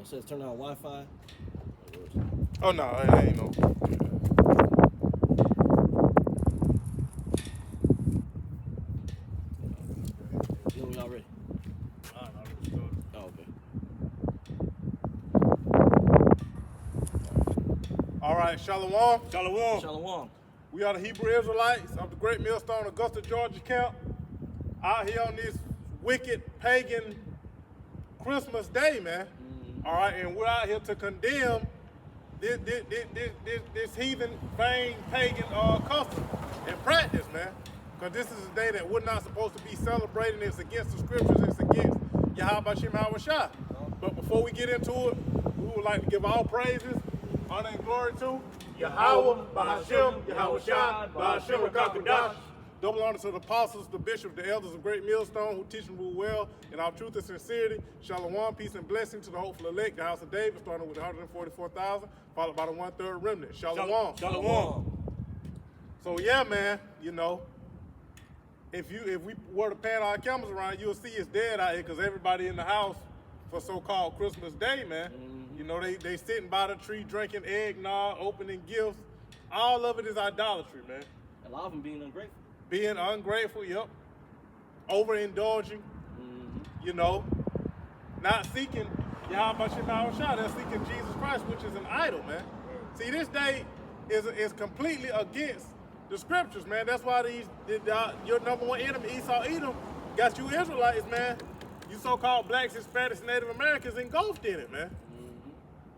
It says turn on Wi-Fi. Oh no, it ain't no. You know, already. Oh, okay. All right, Shalom. Shalom. Shalom. We are the Hebrew Israelites of the Great Millstone, Augusta, Georgia camp, out here on this wicked pagan Christmas day, man. All right, and we're out here to condemn this heathen, vain, pagan custom and practice, man. Because this is a day that we're not supposed to be celebrating. It's against the scriptures. It's against Yahweh Shem Hawashah. But before we get into it, we would like to give all praises, honor, and glory to Yahweh, Bahashem, Yahawashi, Bahashem, Rakakadash. Double honor to the apostles, the bishops, the elders of Great Millstone who teach and rule well in our truth and sincerity. Shalom, peace and blessing to the hopeful elect, the house of David, starting with 144,000, followed by the 1/3 remnant. Shalom. Shalom. So yeah, man, you know, if we were to pan our cameras around, you'll see it's dead out here because everybody in the house for so-called Christmas Day, man. You know, they sitting by the tree drinking eggnog, opening gifts. All of it is idolatry, man. A lot of them being ungrateful. Being ungrateful, yep. Overindulging, you know. Not seeking Yahweh Shem Hawashah, they're seeking Jesus Christ, which is an idol, man. See, this day is completely against the scriptures, man. That's why your number one enemy, Esau Edom, got you Israelites, man. You so-called blacks, Hispanics, Native Americans engulfed in it, man.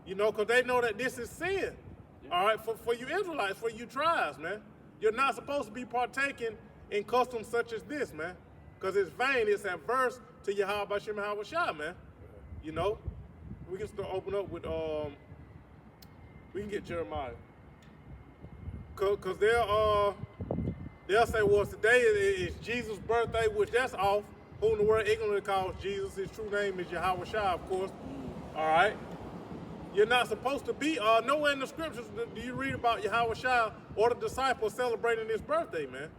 You know, because they know that this is sin. All right, for you Israelites, for you tribes, man. You're not supposed to be partaking in customs such as this, man. Because it's vain, it's adverse to Yahweh Shem Hawashah, man. You know, we can still open up with, we can get Jeremiah. Because they'll say, well, today is Jesus' birthday, which that's off. Whom the world ignorantly calls Jesus. His true name is Yahawashi, of course. All right. You're not supposed to be, nowhere in the scriptures do you read about Yahawashi or the disciples celebrating his birthday, man.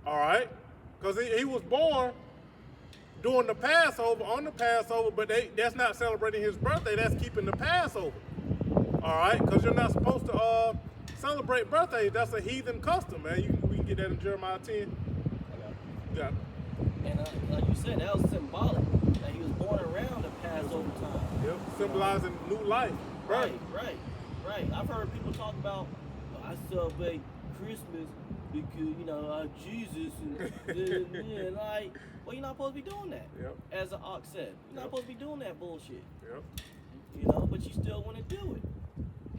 All right? Because he was born during the Passover, on the Passover, but that's not celebrating his birthday, that's keeping the Passover. All right? Because you're not supposed to celebrate birthdays. That's a heathen custom, man. We can get that in Jeremiah 10. Yeah. And like you said, that was symbolic. That he was born around the Passover time. Yep, symbolizing new life. Right. I've heard people talk about, I celebrate Christmas because, you know, Jesus and like, well, you're not supposed to be doing that. Yep. As an ox said, you're not supposed to be doing that bullshit. Yep. You know, but you still want to do it.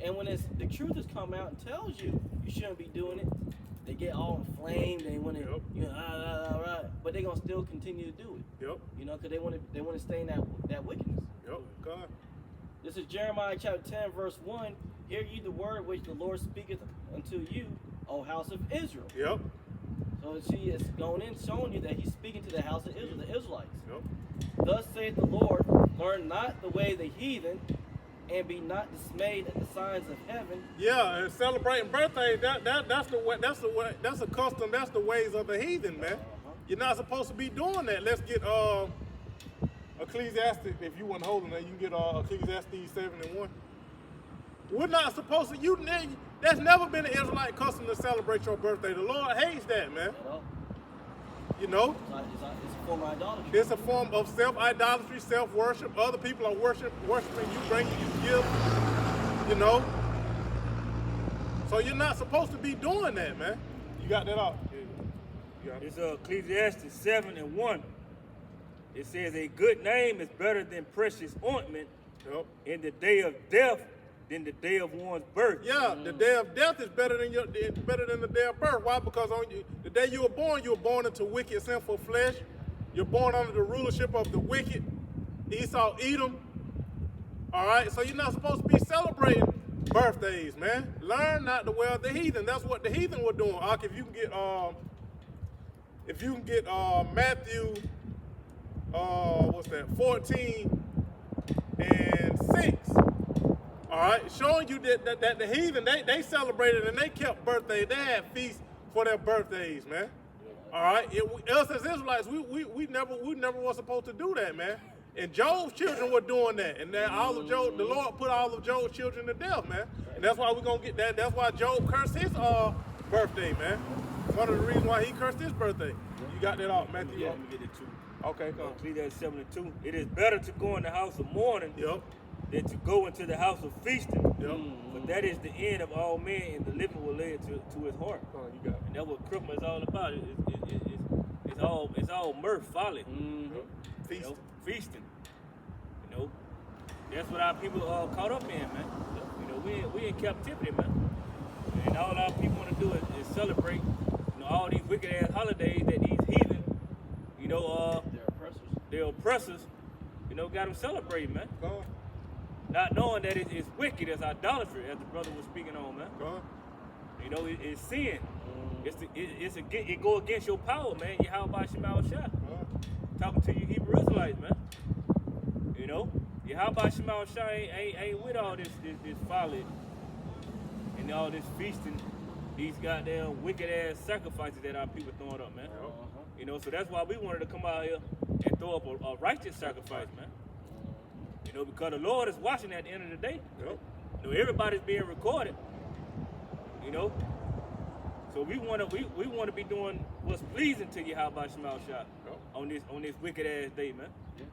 And when the truth has come out and tells you shouldn't be doing it, they get all inflamed. They want to, you know, right. But they're gonna still continue to do it. Yep. You know, because they want to stay in that wickedness. Yep. God. This is Jeremiah chapter 10, verse 1. Hear ye the word which the Lord speaketh unto you, O house of Israel. Yep. So she is going in, showing you that he's speaking to the house of Israel, the Israelites. Yep. Thus saith the Lord, learn not the way of the heathen, and be not dismayed at the signs of heaven. Yeah, and celebrating birthdays, that's a custom, that's the ways of the heathen, man. You're not supposed to be doing that. Let's get Ecclesiastes, if you weren't holding that, you can get Ecclesiastes 7:1. We're not supposed to, that's never been an Israelite custom to celebrate your birthday. The Lord hates that, man. You know? It's a form of idolatry. It's a form of self-idolatry, self-worship. Other people are worshiping you, bringing you gifts, you know? So you're not supposed to be doing that, man. You got that off? Yeah. It's Ecclesiastes 7:1. It says, a good name is better than precious ointment in the day of death than the day of one's birth. Yeah, the day of death is better than the day of birth. Why? Because the day you were born into wicked, sinful flesh. You're born under the rulership of the wicked, Esau, Edom. All right, so you're not supposed to be celebrating birthdays, man. Learn not the way of the heathen. That's what the heathen were doing. If you can get Matthew, 14 and 6. All right, showing you that the heathen, they celebrated and they kept birthdays. They had feasts for their birthdays, man. All right, us as Israelites, we never were supposed to do that, man. And Job's children were doing that. And then the Lord put all of Job's children to death, man. And that's why we're going to get that. That's why Job cursed his birthday, man. One of the reasons why he cursed his birthday. You got that off, Matthew? Yeah, let me get it too. Okay, come on. Ecclesiastes 7:2. It is better to go in the house of mourning than to go into the house of feasting. But that is the end of all men, and the living will lay it to his heart. Oh, you got it. And that's what Christmas is all about. It's all mirth, folly. Feasting. Feasting. You know, that's what our people are caught up in, man. You know, we in captivity, man. And all our people want to do is celebrate, you know, all these wicked ass holidays that these heathen, you know, their oppressors, you know, got them celebrating, man. Go on. Not knowing that it's wicked, it's idolatry, as the brother was speaking on, man. Go on. You know, it's sin. It go against your power, man. Yahweh Shema Shah. Talking to you Hebrew Israelites, man. You know, Yahweh Shema Shah ain't with all this folly and all this feasting, these goddamn wicked ass sacrifices that our people throwing up, man. You know, so that's why we wanted to come out here and throw up a righteous sacrifice, man. You know, because the Lord is watching at the end of the day. You know, everybody's being recorded. You know, so we want to be doing what's pleasing to Yahweh Shema Shah on this wicked ass day, man. Yeah.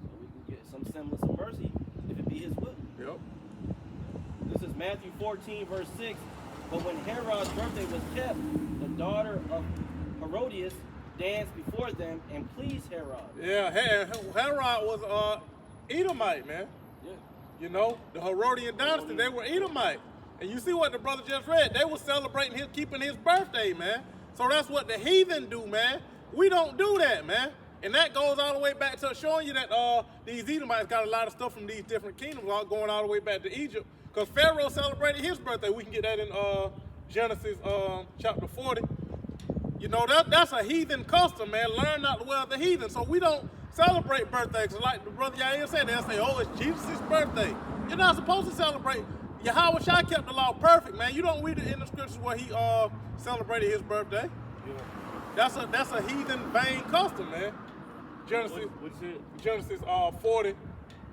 So we can get some semblance of mercy if it be His will. Yep. This is Matthew 14, verse 6. But when Herod's birthday was kept, the daughter of Herodias danced before them and pleased Herod. Yeah, Herod was Edomite, man. Yeah. You know, the Herodian dynasty, they were Edomite. And you see what the brother just read. They were celebrating keeping his birthday, man. So that's what the heathen do, man. We don't do that, man. And that goes all the way back to showing you that these Edomites got a lot of stuff from these different kingdoms, going all the way back to Egypt. Because Pharaoh celebrated his birthday. We can get that in Genesis chapter 40. You know, that's a heathen custom, man. Learn not the way of the heathen. So we don't celebrate birthdays. Like the brother Yair said, they'll say, oh, it's Jesus' birthday. You're not supposed to celebrate. Yahweh Shai kept the law perfect, man. You don't read it in the scriptures where he celebrated his birthday. Yeah. That's a heathen vain custom, man. Genesis 40,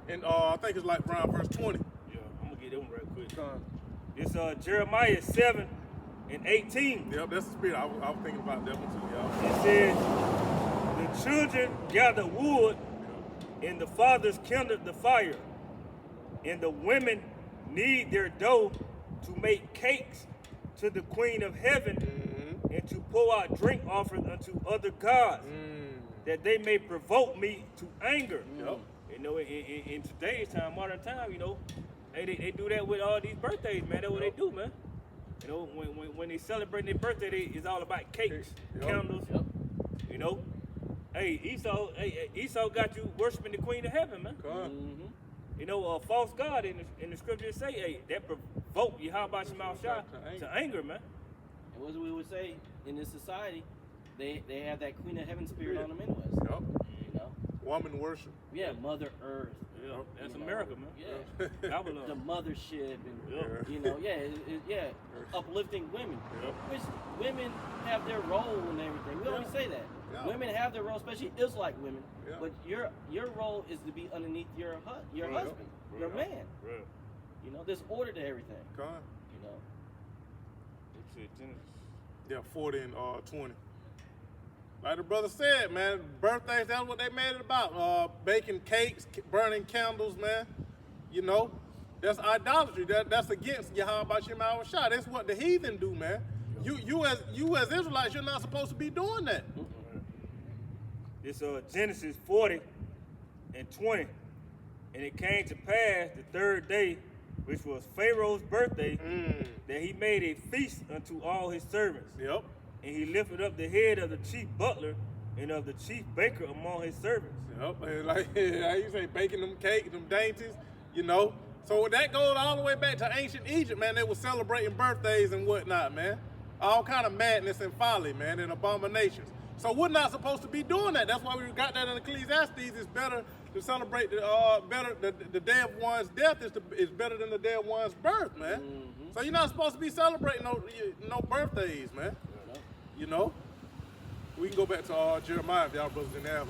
and I think it's like around verse 20. Yeah, I'm gonna get them right quick. It's Jeremiah 7 and 18. Yep, that's the spirit. I was thinking about that one too, y'all. It says, the children gather wood, and the fathers kindled the fire, and the women knead their dough to make cakes to the Queen of Heaven, and to pour out drink offerings unto other gods, that they may provoke me to anger. You know, in today's time, modern time, you know, they do that with all these birthdays, man. That's what they do, man. You know, when they celebrate their birthday, it's all about cakes, candles. You know, Esau got you worshiping the Queen of Heaven, man. You know, a false god in the scriptures say, hey, that provoke Yahweh Shema Shah to anger, man. And what we would say in this society, they have that Queen of Heaven spirit on them anyways. You know? Woman worship. Yeah, Mother Earth. Yeah, that's America, man. Yeah. The mothership and you know, uplifting women. Which women have their role in everything. We always say that. Women have their role, especially Israelite women. But your role is to be underneath your husband, your man. You know, there's order to everything. You know. Yeah, 40 and 20. Like the brother said, man, birthdays, that's what they made it about. Baking cakes, burning candles, man. You know, that's idolatry. That's against Yahweh Shema Shah. That's what the heathen do, man. You as Israelites, you're not supposed to be doing that. It's Genesis 40 and 20. And it came to pass the third day, which was Pharaoh's birthday, that he made a feast unto all his servants. And he lifted up the head of the chief butler and of the chief baker among his servants. And like you say, baking them cakes, them dainties, you know. So that goes all the way back to ancient Egypt, man. They were celebrating birthdays and whatnot, man. All kind of madness and folly, man, and abominations. So we're not supposed to be doing that. That's why we got that in Ecclesiastes. It's better to celebrate the day of one's death is better than the day of one's birth, man. So you're not supposed to be celebrating no birthdays, man. You know, we can go back to Jeremiah if y'all brothers didn't have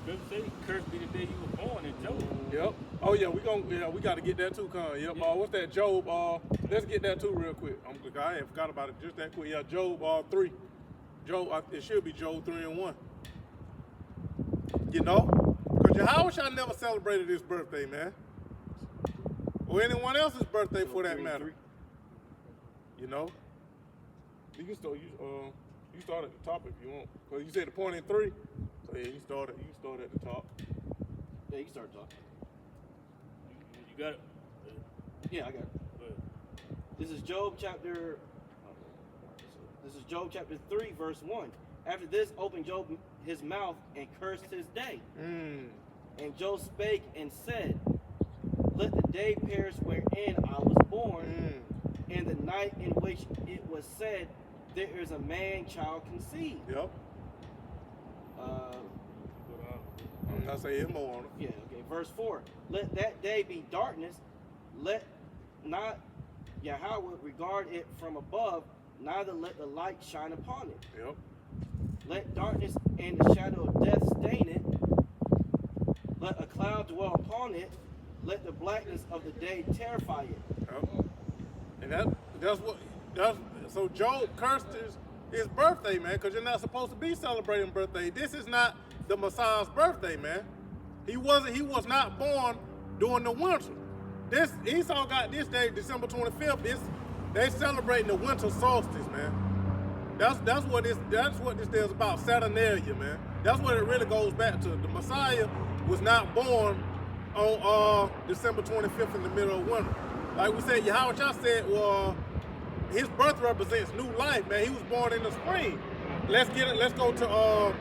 scripture say, cursed be the day you were born in Job. Yep. Oh yeah, we got to get that too, Con. Yep. What's that? Job. Let's get that too real quick. I ain't forgot about it just that quick. Yeah, Job 3. Job. It should be Job 3:1. You know, because Yahweh never celebrated his birthday, man, or anyone else's birthday for that matter. You know, you can start. You start at the top if you want, because you said the point in 3. So yeah, you start at the top. Yeah, you can start talking. You got it? Yeah, I got it. This is Job chapter 3, verse 1. After this, opened Job his mouth and cursed his day. And Job spake and said, let the day perish wherein I was born, and the night in which it was said, there is a man child conceived. Yep. I'm not saying more on it. Yeah, okay. Verse 4. Let that day be darkness. Let not Yahweh regard it from above, neither let the light shine upon it. Yep. Let darkness and the shadow of death stain it. Let a cloud dwell upon it. Let the blackness of the day terrify it. Yep. And so Job cursed his birthday, man, because you're not supposed to be celebrating birthday. This is not the Messiah's birthday, man. He was not born during the winter. Esau got this day, December 25th. They celebrating the winter solstice, man. That's what this day is about, Saturnalia, man. That's what it really goes back to. The Messiah was not born on December 25th in the middle of winter. Like we said, Yahweh said, well, his birth represents new life, man. He was born in the spring. Let's go to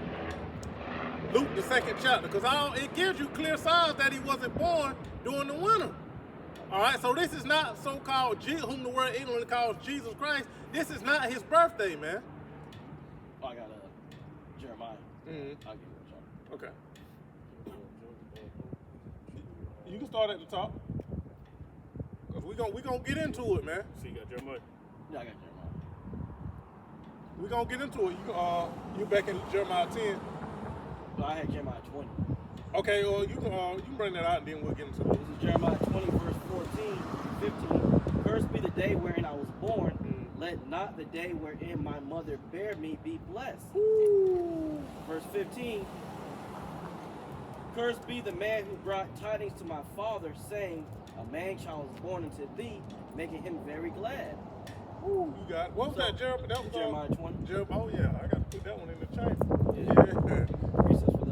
Luke, the 2nd chapter, because it gives you clear signs that he wasn't born during the winter. All right, so this is not so-called whom the word ignorantly calls Jesus Christ. This is not his birthday, man. Oh, I got Jeremiah. I'll give you a shot. Okay. You can start at the top, because we gonna get into it, man. So you got Jeremiah? Yeah, I got Jeremiah. We gonna get into it. You back in Jeremiah 10. No, I had Jeremiah 20. Okay, well, you can bring that out and then we'll get into it. This is Jeremiah 20, verse 14, 15. Cursed be the day wherein I was born. Let not the day wherein my mother bare me be blessed. Ooh. Verse 15. Cursed be the man who brought tidings to my father, saying, a man child was born unto thee, making him very glad. Ooh, you got it. What was that, Jeremiah? That was Jeremiah 20. Oh yeah, I got to put that one in the chamber. Yeah. Recess with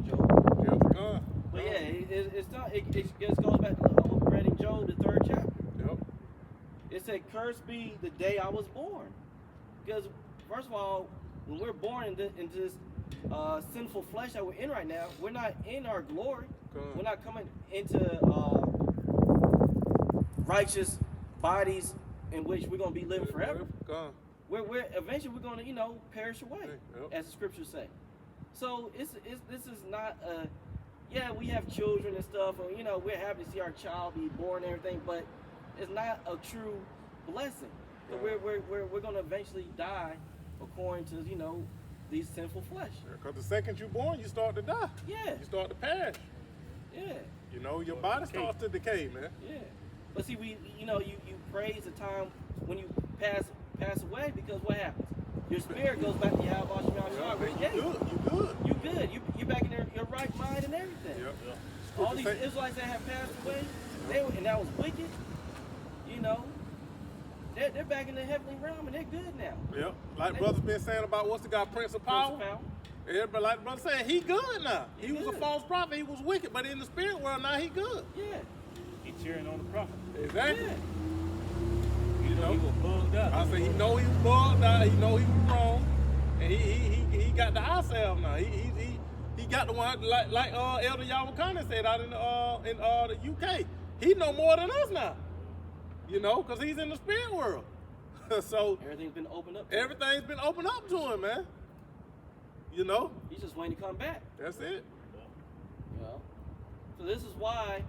Job. Job's gone. But yeah, it just goes back to what we read in Job, the 3rd chapter. Yep. It said, cursed be the day I was born. Because, first of all, when we're born into this sinful flesh that we're in right now, we're not in our glory. We're not coming into righteous bodies in which we're going to be living forever. We're eventually we're going to perish away, as the scriptures say. So this is not we have children and stuff, and we're happy to see our child be born and everything, but it's not a true blessing. So we're going to eventually die according to these sinful flesh. Because the second you're born, you start to die. Yeah. You start to perish. Yeah. Your body starts to decay, man. Yeah. But see, you praise the time when you pass away, because what happens? Your spirit goes back to Yahweh You good. You're back in your right mind and everything. Yep. All these Israelites that have passed away, and that was wicked, they're back in the heavenly realm and they're good now. Yep. Like brother's been saying about what's the guy, Prince of Power? Everybody, like brother saying, he good now. He was a false prophet, he was wicked, but in the spirit world now he good. Yeah. He cheering on the prophet. Exactly. Yeah. He was bugged out. I said he know he was bugged out, he know he was wrong, and he got the high salve now. He got the one like Elder Yawakana said out in the UK. He know more than us now. Because he's in the spirit world. So everything's been opened up. Everything's been opened up to him, man. He's just waiting to come back. That's it. So this is why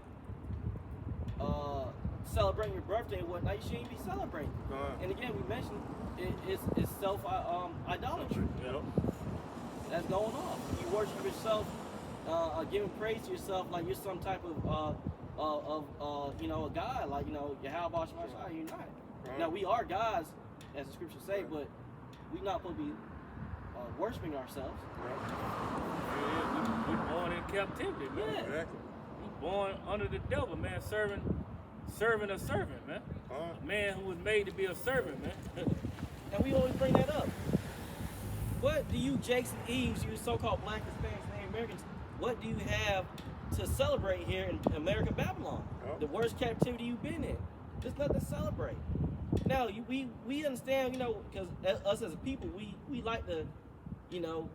celebrating your birthday and whatnot, you shouldn't be celebrating. And again, we mentioned it's self idolatry. Yep. That's going on. You worship yourself giving praise to yourself like you're some type of a God, like Yahweh Shemashah. You're not. Now we are gods, as the scriptures say, but we're not supposed to be worshiping ourselves. We born in captivity, man. Yeah. Exactly. We born under the devil, man, serving a servant, man. A man who was made to be a servant, man. And we always bring that up. What do you, Jakes and Eves, you so-called Black, Hispanics, and Native Americans, what do you have to celebrate here in America, Babylon? The worst captivity you've been in. There's nothing to celebrate. Now, we understand, because us as a people, we like to,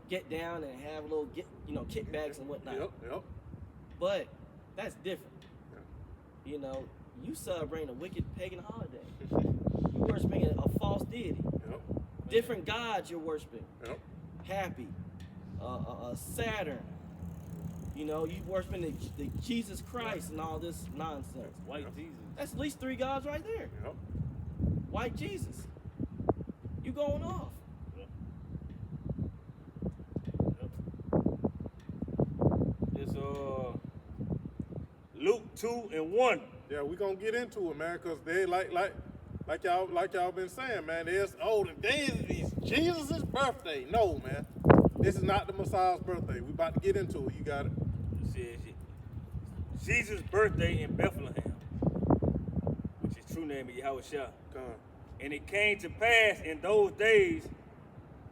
get down and have a little, kickbacks and whatnot. Yep. But that's different. You celebrating a wicked pagan holiday. You worshiping a false deity. Different gods you're worshiping. Happy, Saturn. You worshiping the Jesus Christ and all this nonsense. White Jesus. That's at least 3 gods right there. White Jesus. You going off. It's Luke 2:1. Yeah, we gonna get into it, man, cause they like y'all been saying, man. Today is Jesus' birthday. No, man, this is not the Messiah's birthday. We about to get into it. You got it. It says Jesus' birthday in Bethlehem, which is true name of Yahushua. And it came to pass in those days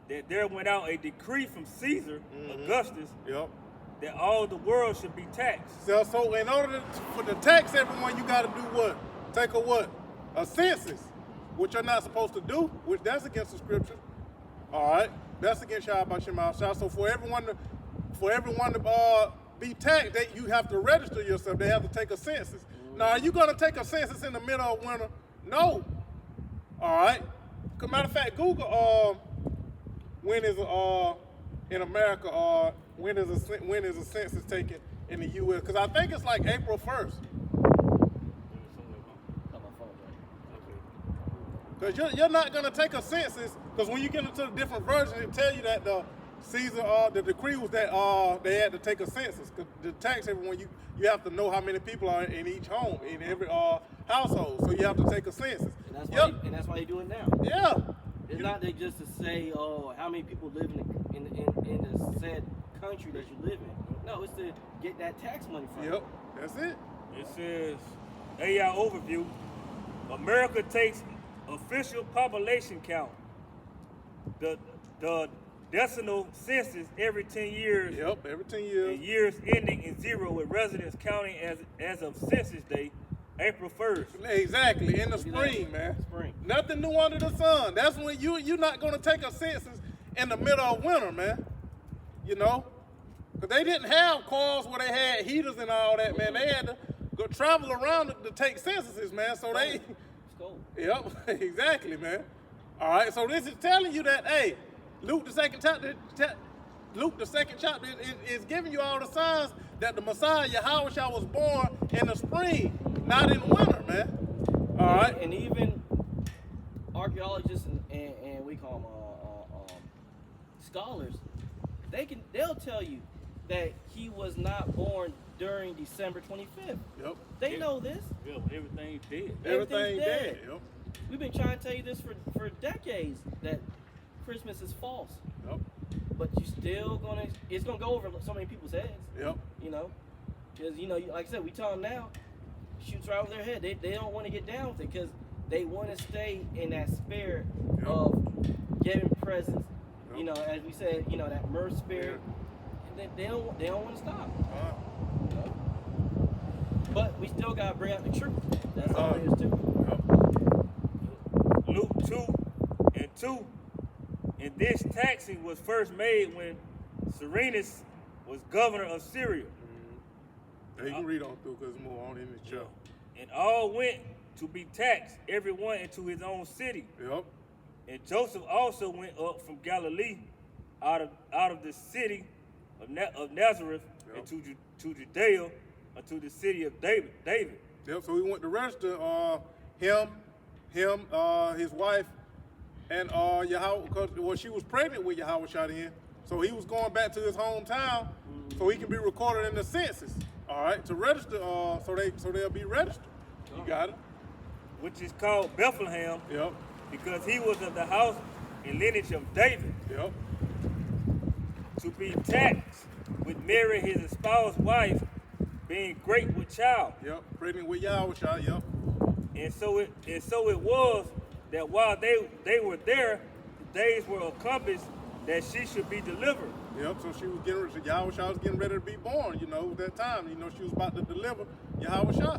that there went out a decree from Caesar Augustus that all the world should be taxed. So in order to tax everyone, you got to do what? Take a census, which you're not supposed to do, which that's against the scripture. All right, that's against Yahweh Shemashah. So for everyone to be taxed, you have to register yourself. They have to take a census. Now, are you going to take a census in the middle of winter? No. All right. Matter of fact, Google when is in America when is a census taken in the U.S. Because I think it's like April 1st. Because you're not going to take a census, because when you get into the different versions, it tell you that the decree was that they had to take a census. Because to tax everyone, you have to know how many people are in each home, in every household. So you have to take a census. And that's why you do it now. Yeah. It's not just to say, how many people live in the said country that you live in. No, it's to get that tax money from you. Yep, that's it. It says, AI overview, America takes official population count. The decimal census every 10 years. Yep, every 10 years. And years ending in 0 with residents counting as of census day, April 1st. Exactly, in the spring, man. Spring. Nothing new under the sun. That's when you're not going to take a census in the middle of winter, man. Because they didn't have cars where they had heaters and all that, man. They had to go travel around to take censuses, man. So they... It's cold. Yep, exactly, man. All right, so this is telling you that, hey, Luke the second chapter is giving you all the signs that the Messiah, Yahushua, was born in the spring, not in winter, man. All right? And even archaeologists and we call them scholars, they'll tell you that he was not born during December 25th. Yep. They know this. Yeah, everything's dead. Everything's dead. Yep. We've been trying to tell you this for decades, that Christmas is false. Yep. But it's gonna go over so many people's heads. Yep. Because like I said, we tell them now, shoots right over their head. They don't want to get down with it because they want to stay in that spirit of giving presents. Yep. As we said, that mirth spirit. And they don't want to stop. But we still gotta bring out the truth. That's all it is too. Luke 2:2. And this taxing was first made when Cyrenius was governor of Syria. You can read on through because more on in this chapter. And all went to be taxed, everyone into his own city. Yep. And Joseph also went up from Galilee, out of the city of Nazareth, into Judea, unto the city of David. Yep. So he went to register him, his wife, and Yahweh, because she was pregnant with Yahushua then. So he was going back to his hometown so he can be recorded in the census. All right, to register, so they'll be registered. You got it. Which is called Bethlehem. Yep. Because he was of the house and lineage of David. Yep. To be taxed with Mary, his espoused wife, being great with child. Yep. Pregnant with Yahweh. Yep. And so it was that while they were there, the days were accomplished that she should be delivered. Yep. So she was getting ready. Yahweh was getting ready to be born. You know, at that time. You know, she was about to deliver Yahweh.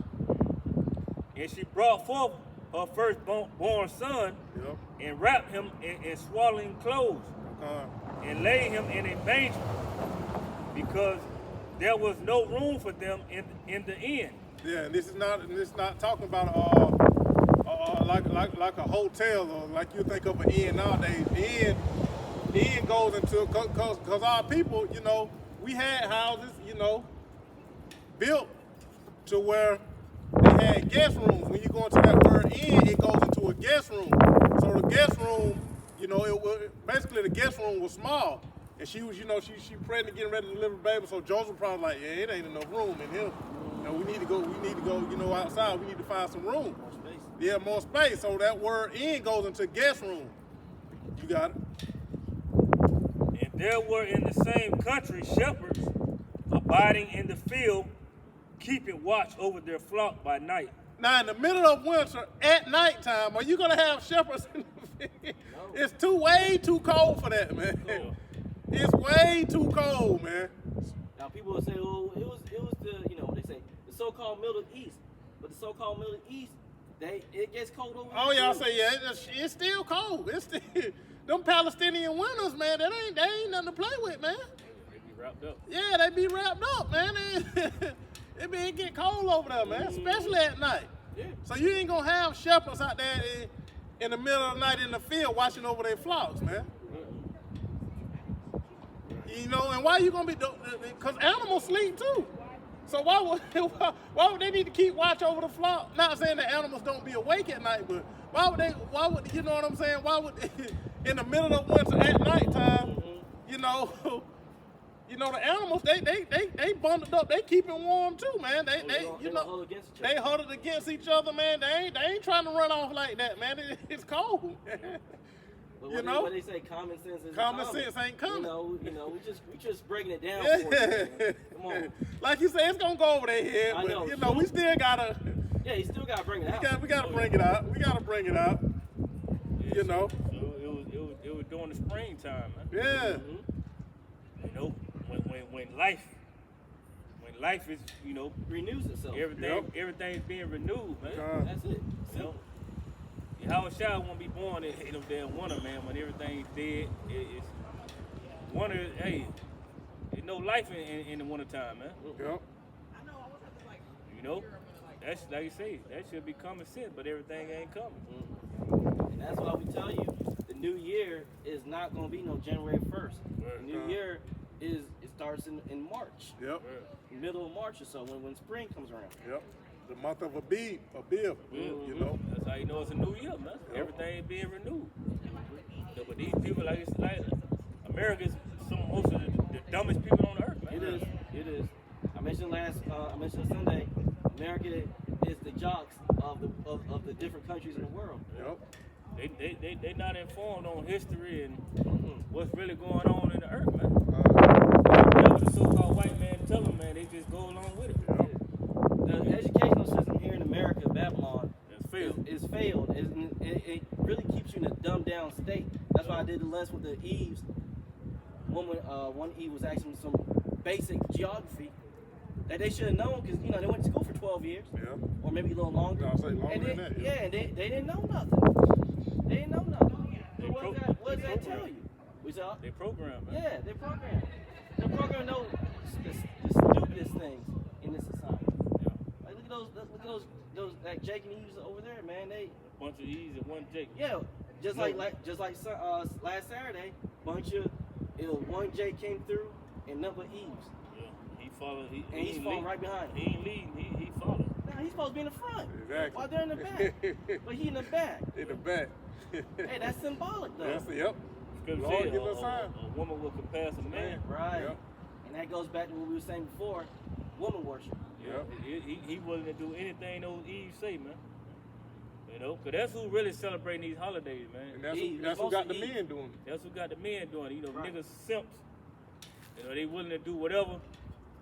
And she brought forth her firstborn son, Yep. and wrapped him in swaddling clothes, and laid him in a manger, because there was no room for them in the inn. Yeah, and this is not talking about like a hotel or like you think of an inn nowadays. Inn goes into because our people, you know, we had houses, you know, built to where they had guest rooms. When you go into that word inn, it goes into a guest room. So the guest room, you know, basically the guest room was small. And she was, you know, she pregnant, getting ready to deliver a baby. So Joseph probably like, yeah, it ain't enough room in here. You know, we need to go, you know, outside. We need to find some room. More space. Yeah, more space. So that word inn goes into guest room. You got it. And there were in the same country shepherds abiding in the field, keeping watch over their flock by night. Now, in the middle of winter, at nighttime, are you going to have shepherds in the field? No. It's way too cold for that, man. Cool. It's way too cold, man. Now people will say, well, it was the, you know, what they say, the so-called Middle East. But the so-called Middle East, it gets cold over Oh, there, y'all too. say, yeah, it's still cold. It's still, them Palestinian winters, man, they ain't nothing to play with, man. They be wrapped up. Yeah, they be wrapped up, man. It get cold over there, man, especially at night. Yeah. So you ain't gonna have shepherds out there in the middle of the night in the field watching over their flocks, man. You know, and why you gonna be? Because animals sleep too. So why would they need to keep watch over the flock? Not saying that animals don't be awake at night, but why would you know what I'm saying? Why would in the middle of winter at nighttime, you know, the animals they bundled up, they keeping warm too, man. They huddled against each other, man. They ain't trying to run off like that, man. It's cold. But You know? what they say, common sense is Common sense ain't coming. You know, we just breaking it down for you, man. Come on. Like you said, it's gonna go over their head, I but know. you know, we still gotta. Yeah, you still gotta bring it out. We gotta bring it out. We gotta bring it out. Yeah, You know. So it was during the springtime, man. Yeah. You know, when life is, you know, Renews itself. everything's being renewed, man. That's it. You know, Yahushua won't be born in no damn winter, man. When everything's dead, it's winter. Hey, there's no life in the wintertime, man. Yep. You know, that's like you say, that should be common sense, but everything ain't coming. And that's why we tell you, the new year is not gonna be no January 1st. The new year it starts in March. Yep. Middle of March or so, when spring comes around. Yep. The month of Abib, you know. That's how you know it's a new year, man. Yep. Everything is being renewed. So, but these people, like America's most of the dumbest people on earth, man. It is. I mentioned Sunday, America is the jocks of the different countries in the world. Yep. They not informed on history and what's really going on in the earth, man. Whatever the so-called white man tell them, man, they just go along with it. Yep. The educational system here in America, Babylon, It's failed. is failed. It really keeps you in a dumbed down state. That's why I did the lesson with the Eves. One Eve was asking some basic geography that they should have known because they went to school for 12 years, Yeah. or maybe a little longer. I'll say longer and than that. Yeah. and they didn't know nothing. They didn't know nothing. So what does that tell you? We saw. They program, man. Yeah, they program. They program know the stupidest things in this society. Like look at those like Jake and Eves over there, man. They A bunch of E's and one Jake. yeah, just like last Saturday, one Jake came through and number Eves. Yeah. He followed. And he's falling right behind. He ain't leading. He followed. Nah, he's supposed to be in the front. Exactly. While they're in the back. But he in the back. In the back. Hey, that's symbolic though. Yep. Because Lord, give us time. a woman will compass a man. Right. Yep. And that goes back to what we were saying before, woman worship. Yeah, he willing to do anything those Eve say, man. You know, because that's who really celebrating these holidays, man. And that's who got the men doing it. That's who got the men doing it. You know, Right. niggas simps. You know, they willing to do whatever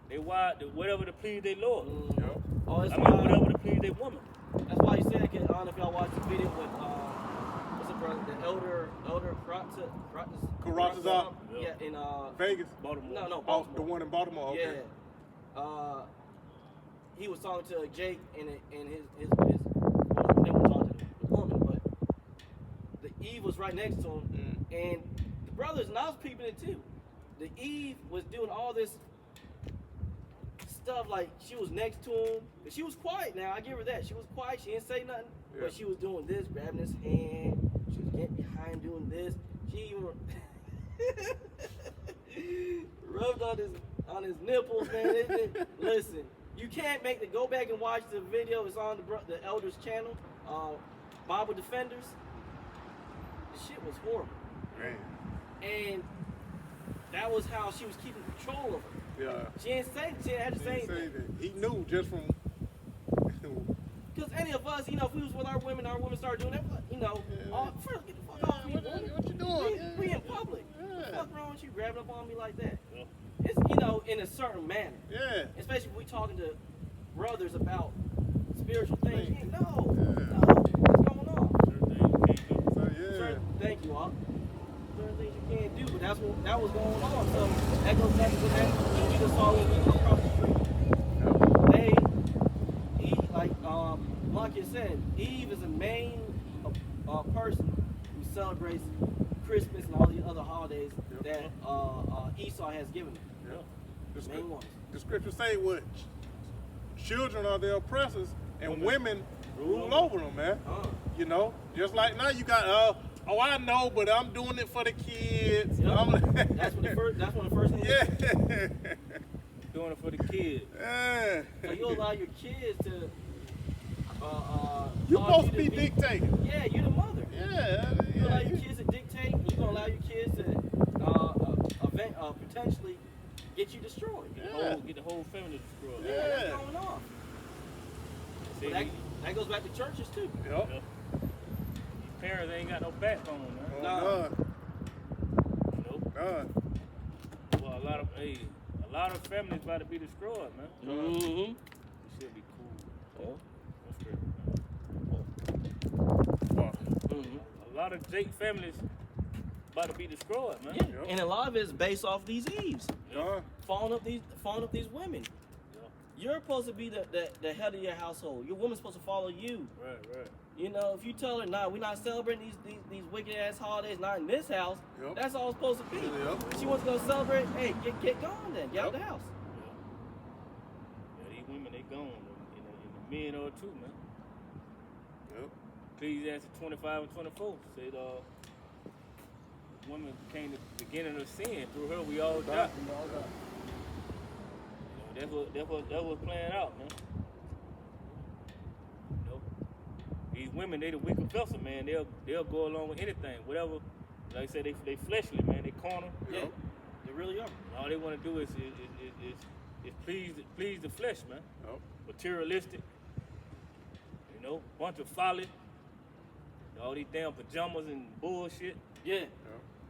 they want, whatever to please their Lord. Yep. Oh, it's Whatever to please their woman. That's why you said, I don't know if y'all watched the video with, what's the brother, the elder Karatazar. Yeah, in, Vegas. Baltimore. no, Oh, Baltimore. the one in Baltimore. Okay. Yeah. He was talking to Jake and his well, they were talking to the woman, but the Eve was right next to him, and the brothers, and I was peeping it too. The Eve was doing all this stuff, like she was next to him, but she was quiet. Now I give her that. She was quiet. She didn't say nothing, Yeah. but she was doing this, grabbing his hand. She was getting behind, doing this. She even rubbed on his nipples, man. Listen, you can't go back and watch the video. It's on the Elders channel, Bible Defenders. The shit was horrible. Man. And that was how she was keeping control of her. Yeah. She didn't have to say He said anything. that. He knew just from. Because any of us, if we was with our women started doing that, first get the fuck off me, What woman. you doing? We in public. Yeah. What the fuck wrong with you grabbing up on me like that? Yeah. It's, in a certain manner. Yeah. Especially if we talking to brothers about spiritual things. Things. No, what's going on? Certain things you can't do. So yeah. Thank you, all. Certain things you can't do, but that was going on. So that goes back to what we just saw when we were across the street. Like said, Eve is the main person who celebrates Christmas and all these other holidays that Esau has given them. Yeah. Main ones. The scriptures say what children are their oppressors and women rule over them, man. You know, just like now you got I know, but I'm doing it for the kids. Yep. That's when the first one. Yeah. Doing it for the kids. Yeah. So you allow your kids to. You're supposed to be dictating. Yeah, you're the mother. Yeah. You allow your kids to dictate. And you're gonna allow your kids to potentially get you destroyed. Get the whole family destroyed. Yeah, that's going on. See, But that goes back to churches too. Yep. These parents ain't got no backbone, man. No. Nope. Well, a lot of families about to be destroyed, man. Mm-hmm. It should be cool. That's great. Mm-hmm. A lot of Jake families about to be destroyed, man. Yeah. And a lot of it is based off these Eves. Falling up these women. Yeah. You're supposed to be the head of your household. Your woman's supposed to follow you. Right. If you tell her, nah, we're not celebrating these wicked ass holidays, not in this house, Yep. that's all it's supposed to be. Yep. She wants to go celebrate, hey, get going then. Get out the house. Yeah, these women, they gone. And the men are too, man. Yep. Ecclesiastes 25 and 24 said, woman came to the beginning of sin. Through her, we all died. That was playing out, man. These women, they the weaker vessel, man. They'll go along with anything, whatever. Like I said, they fleshly, man. They corner. Yeah, they really are. All they want to do is please the flesh, man. Yep. Materialistic. Bunch of folly. All these damn pajamas and bullshit. Yeah.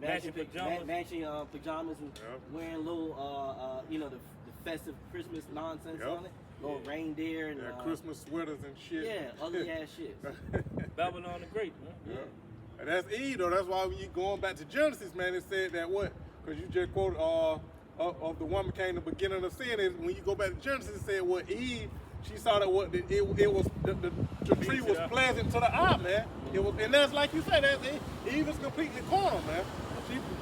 Matching pajamas. Matching pajamas and wearing little, the festive Christmas nonsense on it. Little reindeer and Christmas sweaters and shit. Yeah, ugly ass shit. Babylon the Great, man. Yeah. And that's Eve, though. That's why when you going back to Genesis, man, it said that what? Because you just quoted of the woman came to the beginning of sin. Is when you go back to Genesis, it said what Eve, she saw that what it was the tree was pleasant to the eye, man. It was, and that's like you said, Eve is completely carnal, man.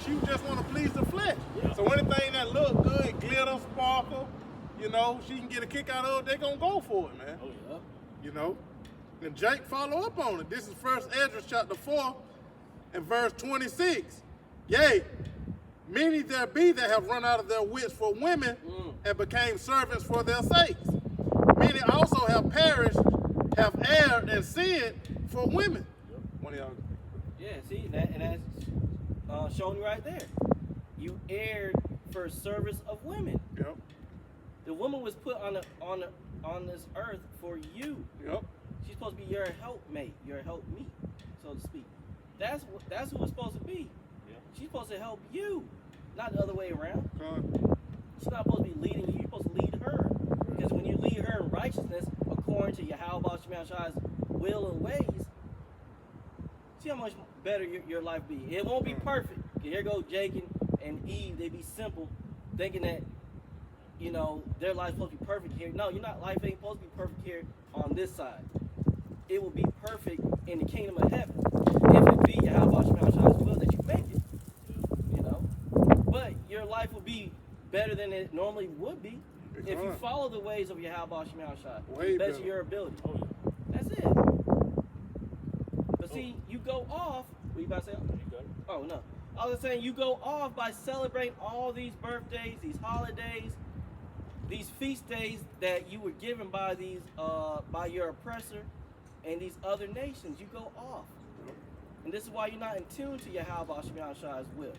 She just want to please the flesh. Yeah. So anything that look good, glitter, sparkle, she can get a kick out of it, they gonna go for it, man. Oh yeah. And Jake follow up on it. This is 1 Ezra chapter 4 and verse 26. Yea, many there be that have run out of their wits for women and became servants for their sakes. Many also have perished, have erred and sinned for women. Yep. One of y'all. Yeah, see, and that's showing you right there. You erred for service of women. Yep. The woman was put on this earth for you. Yep. She's supposed to be your helpmate, your helpmeet, so to speak. That's who it's supposed to be. Yeah. She's supposed to help you, not the other way around. Con. She's not supposed to be leading you. You're supposed to lead her. Because when you lead her in righteousness, according to Yahweh Shemashai's will and ways, see how much better your life be. It won't be perfect. Here go Jacob and Eve. They be simple, thinking that, you know, their life's supposed to be perfect here. No, you're not. Life ain't supposed to be perfect here on this side. It will be perfect in the kingdom of heaven if it be Yahweh Shemashai's will that you make it. You know, but your life will be better than it normally would be if you follow the ways of Yahweh Shemashai to the best of your ability. That's it. But see, you go off. What you about to say? Oh no, I was saying you go off by celebrating all these birthdays, these holidays, these feast days that you were given by these by your oppressor and these other nations. You go off, and this is why you're not in tune to Yahweh Shemashai's will.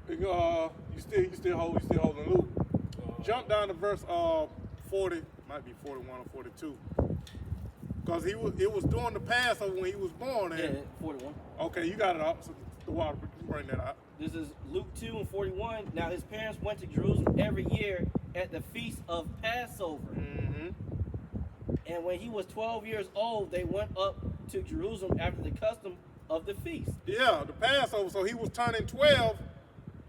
You still holding loop. Jump down to verse 40, might be 41 or 42. Because it was during the Passover when he was born. And, Yeah, 41. Okay, you got it up. So the water, bring that up. This is Luke 2 and 41. Now his parents went to Jerusalem every year at the feast of Passover. Mm-hmm. And when he was 12 years old, they went up to Jerusalem after the custom of the feast. Yeah, the Passover. So he was turning 12.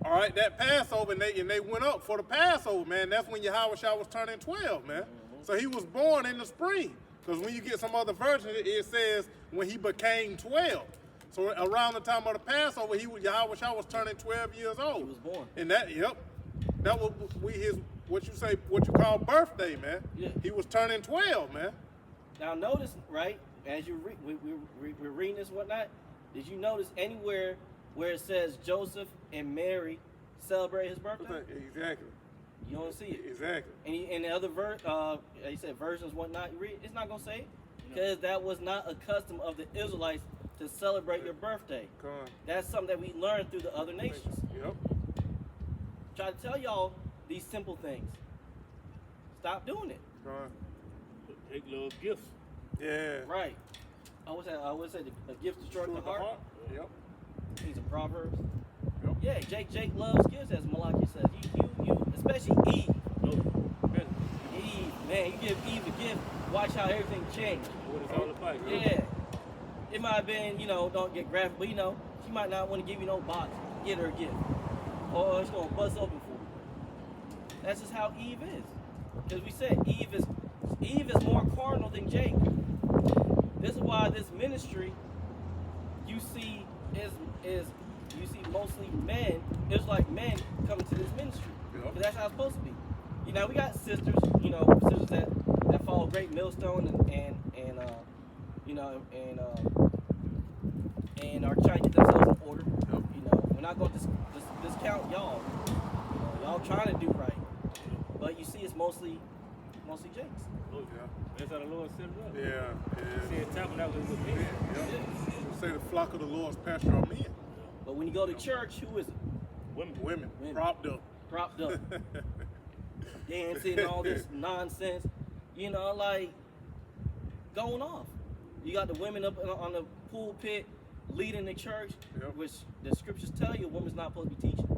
All right, that Passover, and they went up for the Passover, man. That's when Yahweh Shah was turning 12, man. Mm-hmm. So he was born in the spring. Because when you get some other version, it says when he became 12. So around the time of the Passover, Yahweh Shah was turning 12 years old. He was born. And that was what you call birthday, man. Yeah. He was turning 12, man. Now notice, right, as you we're reading this and whatnot, did you notice anywhere where it says Joseph and Mary celebrate his birthday? Exactly. You don't see it. Exactly. And the other he said versions, whatnot, you read, it's not going to say it. Because that was not a custom of the Israelites to celebrate your birthday. That's something that we learned through the other nations. Yep. Try to tell y'all these simple things. Stop doing it. Take little gifts. Yeah. Right. I would say the gift destroys the heart. Yep. These are Proverbs. Yep. Yeah, Jake loves gifts, as Malachi says. You especially Eve. Eve, man, you give Eve a gift, watch how everything changes. What it's all about. Yeah. It might have been, don't get graphic, but she might not want to give you no box. Get her a gift. Or it's going to bust open for you. That's just how Eve is. Because we said Eve is more carnal than Jake. This is why this ministry you see is mostly men. It's like men coming to this ministry. Because that's how it's supposed to be. We got sisters, sisters that follow Great Millstone and are trying to get themselves in order. We're not going to discount y'all. Y'all trying to do right, but you see, it's mostly Jakes. Oh yeah. That's how the Lord set it up. Yeah. He said tabernacle with men. Yeah. Say the flock of the Lord's pasture are men. But when you go to church, who is it? Women. Propped up. Dancing, all this nonsense, like going off. You got the women up on the pulpit leading the church, which the scriptures tell you a woman's not supposed to be teaching.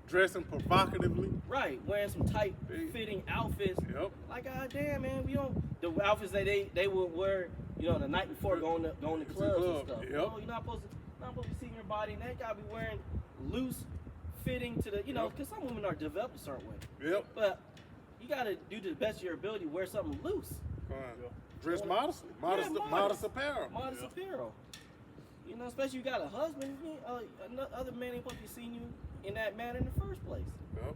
Dressing provocatively. Right, wearing some tight fitting outfits. Yep. Like, God damn, man, the outfits that they would wear, the night before going to clubs and stuff. Yep. You're not supposed to be seeing your body, and that gotta be wearing loose fitting to the, because some women are developed a certain way. Yep. But you gotta do to the best of your ability, wear something loose. Dress modestly. Modest apparel. Modest apparel. Especially you got a husband, other men ain't supposed to be seeing you in that manner in the first place. Yep.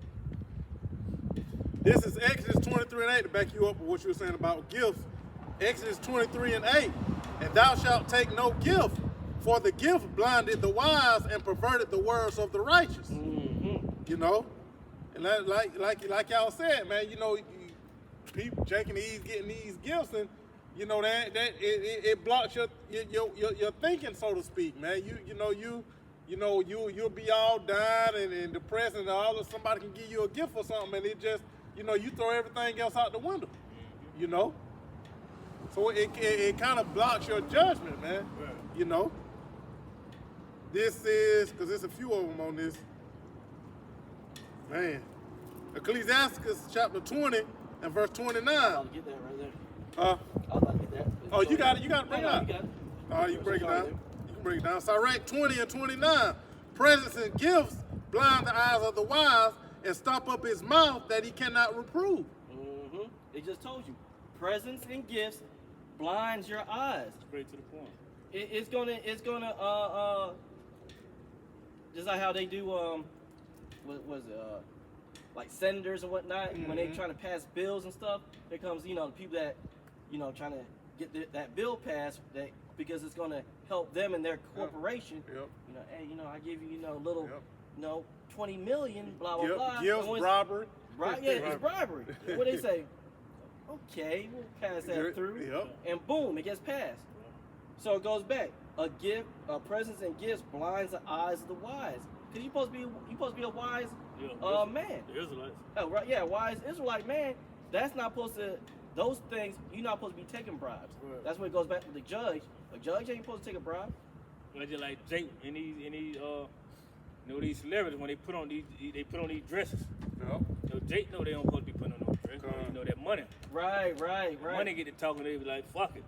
This is Exodus 23 and 8 to back you up with what you were saying about gifts. Exodus 23 and 8. And thou shalt take no gift, for the gift blinded the wise and perverted the words of the righteous. Mm-hmm. And like y'all said, man, people, Jake and Eve getting these gifts, and you know that it blocks your thinking, so to speak, man. You'll be all down and depressed, and all of somebody can give you a gift or something, and it just, you throw everything else out the window, So it kind of blocks your judgment, man. Right. This is, because there's a few of them on this, man. Ecclesiastes chapter 20 and verse 29. I'll get that right there. Huh? I'll get that. Oh, you got it. You got to bring it No, out. you got it. All right, you break it down. You can break it down. Sirach 20 and 29. Presents and gifts blind the eyes of the wise and stop up his mouth that he cannot reprove. Mm-hmm. It just told you. Presents and gifts blinds your eyes. Straight to the point. It's gonna just like how they do what was it like senators and whatnot, when they trying to pass bills and stuff. Here comes the people that trying to get that bill passed, that because it's gonna help them and their corporation. Yep. Hey, I give you a little 20 million, blah blah blah. Gifts, robbery. Right? Yeah, it's bribery. What they say? Okay, we'll pass that through, and boom, it gets passed. So it goes back. A gift, presents and gifts blinds the eyes of the wise. Cause you're supposed to be a wise man. The Israelites. Oh right, yeah, wise Israelite man. That's not supposed to. Those things you're not supposed to be taking bribes. Right. That's what it goes back to the judge. A judge ain't supposed to take a bribe. Like just like Jake and these celebrities when they put on these dresses. Jake know they don't supposed to be putting on those dresses. That money. Right. Money get to talking, they be like, fuck it.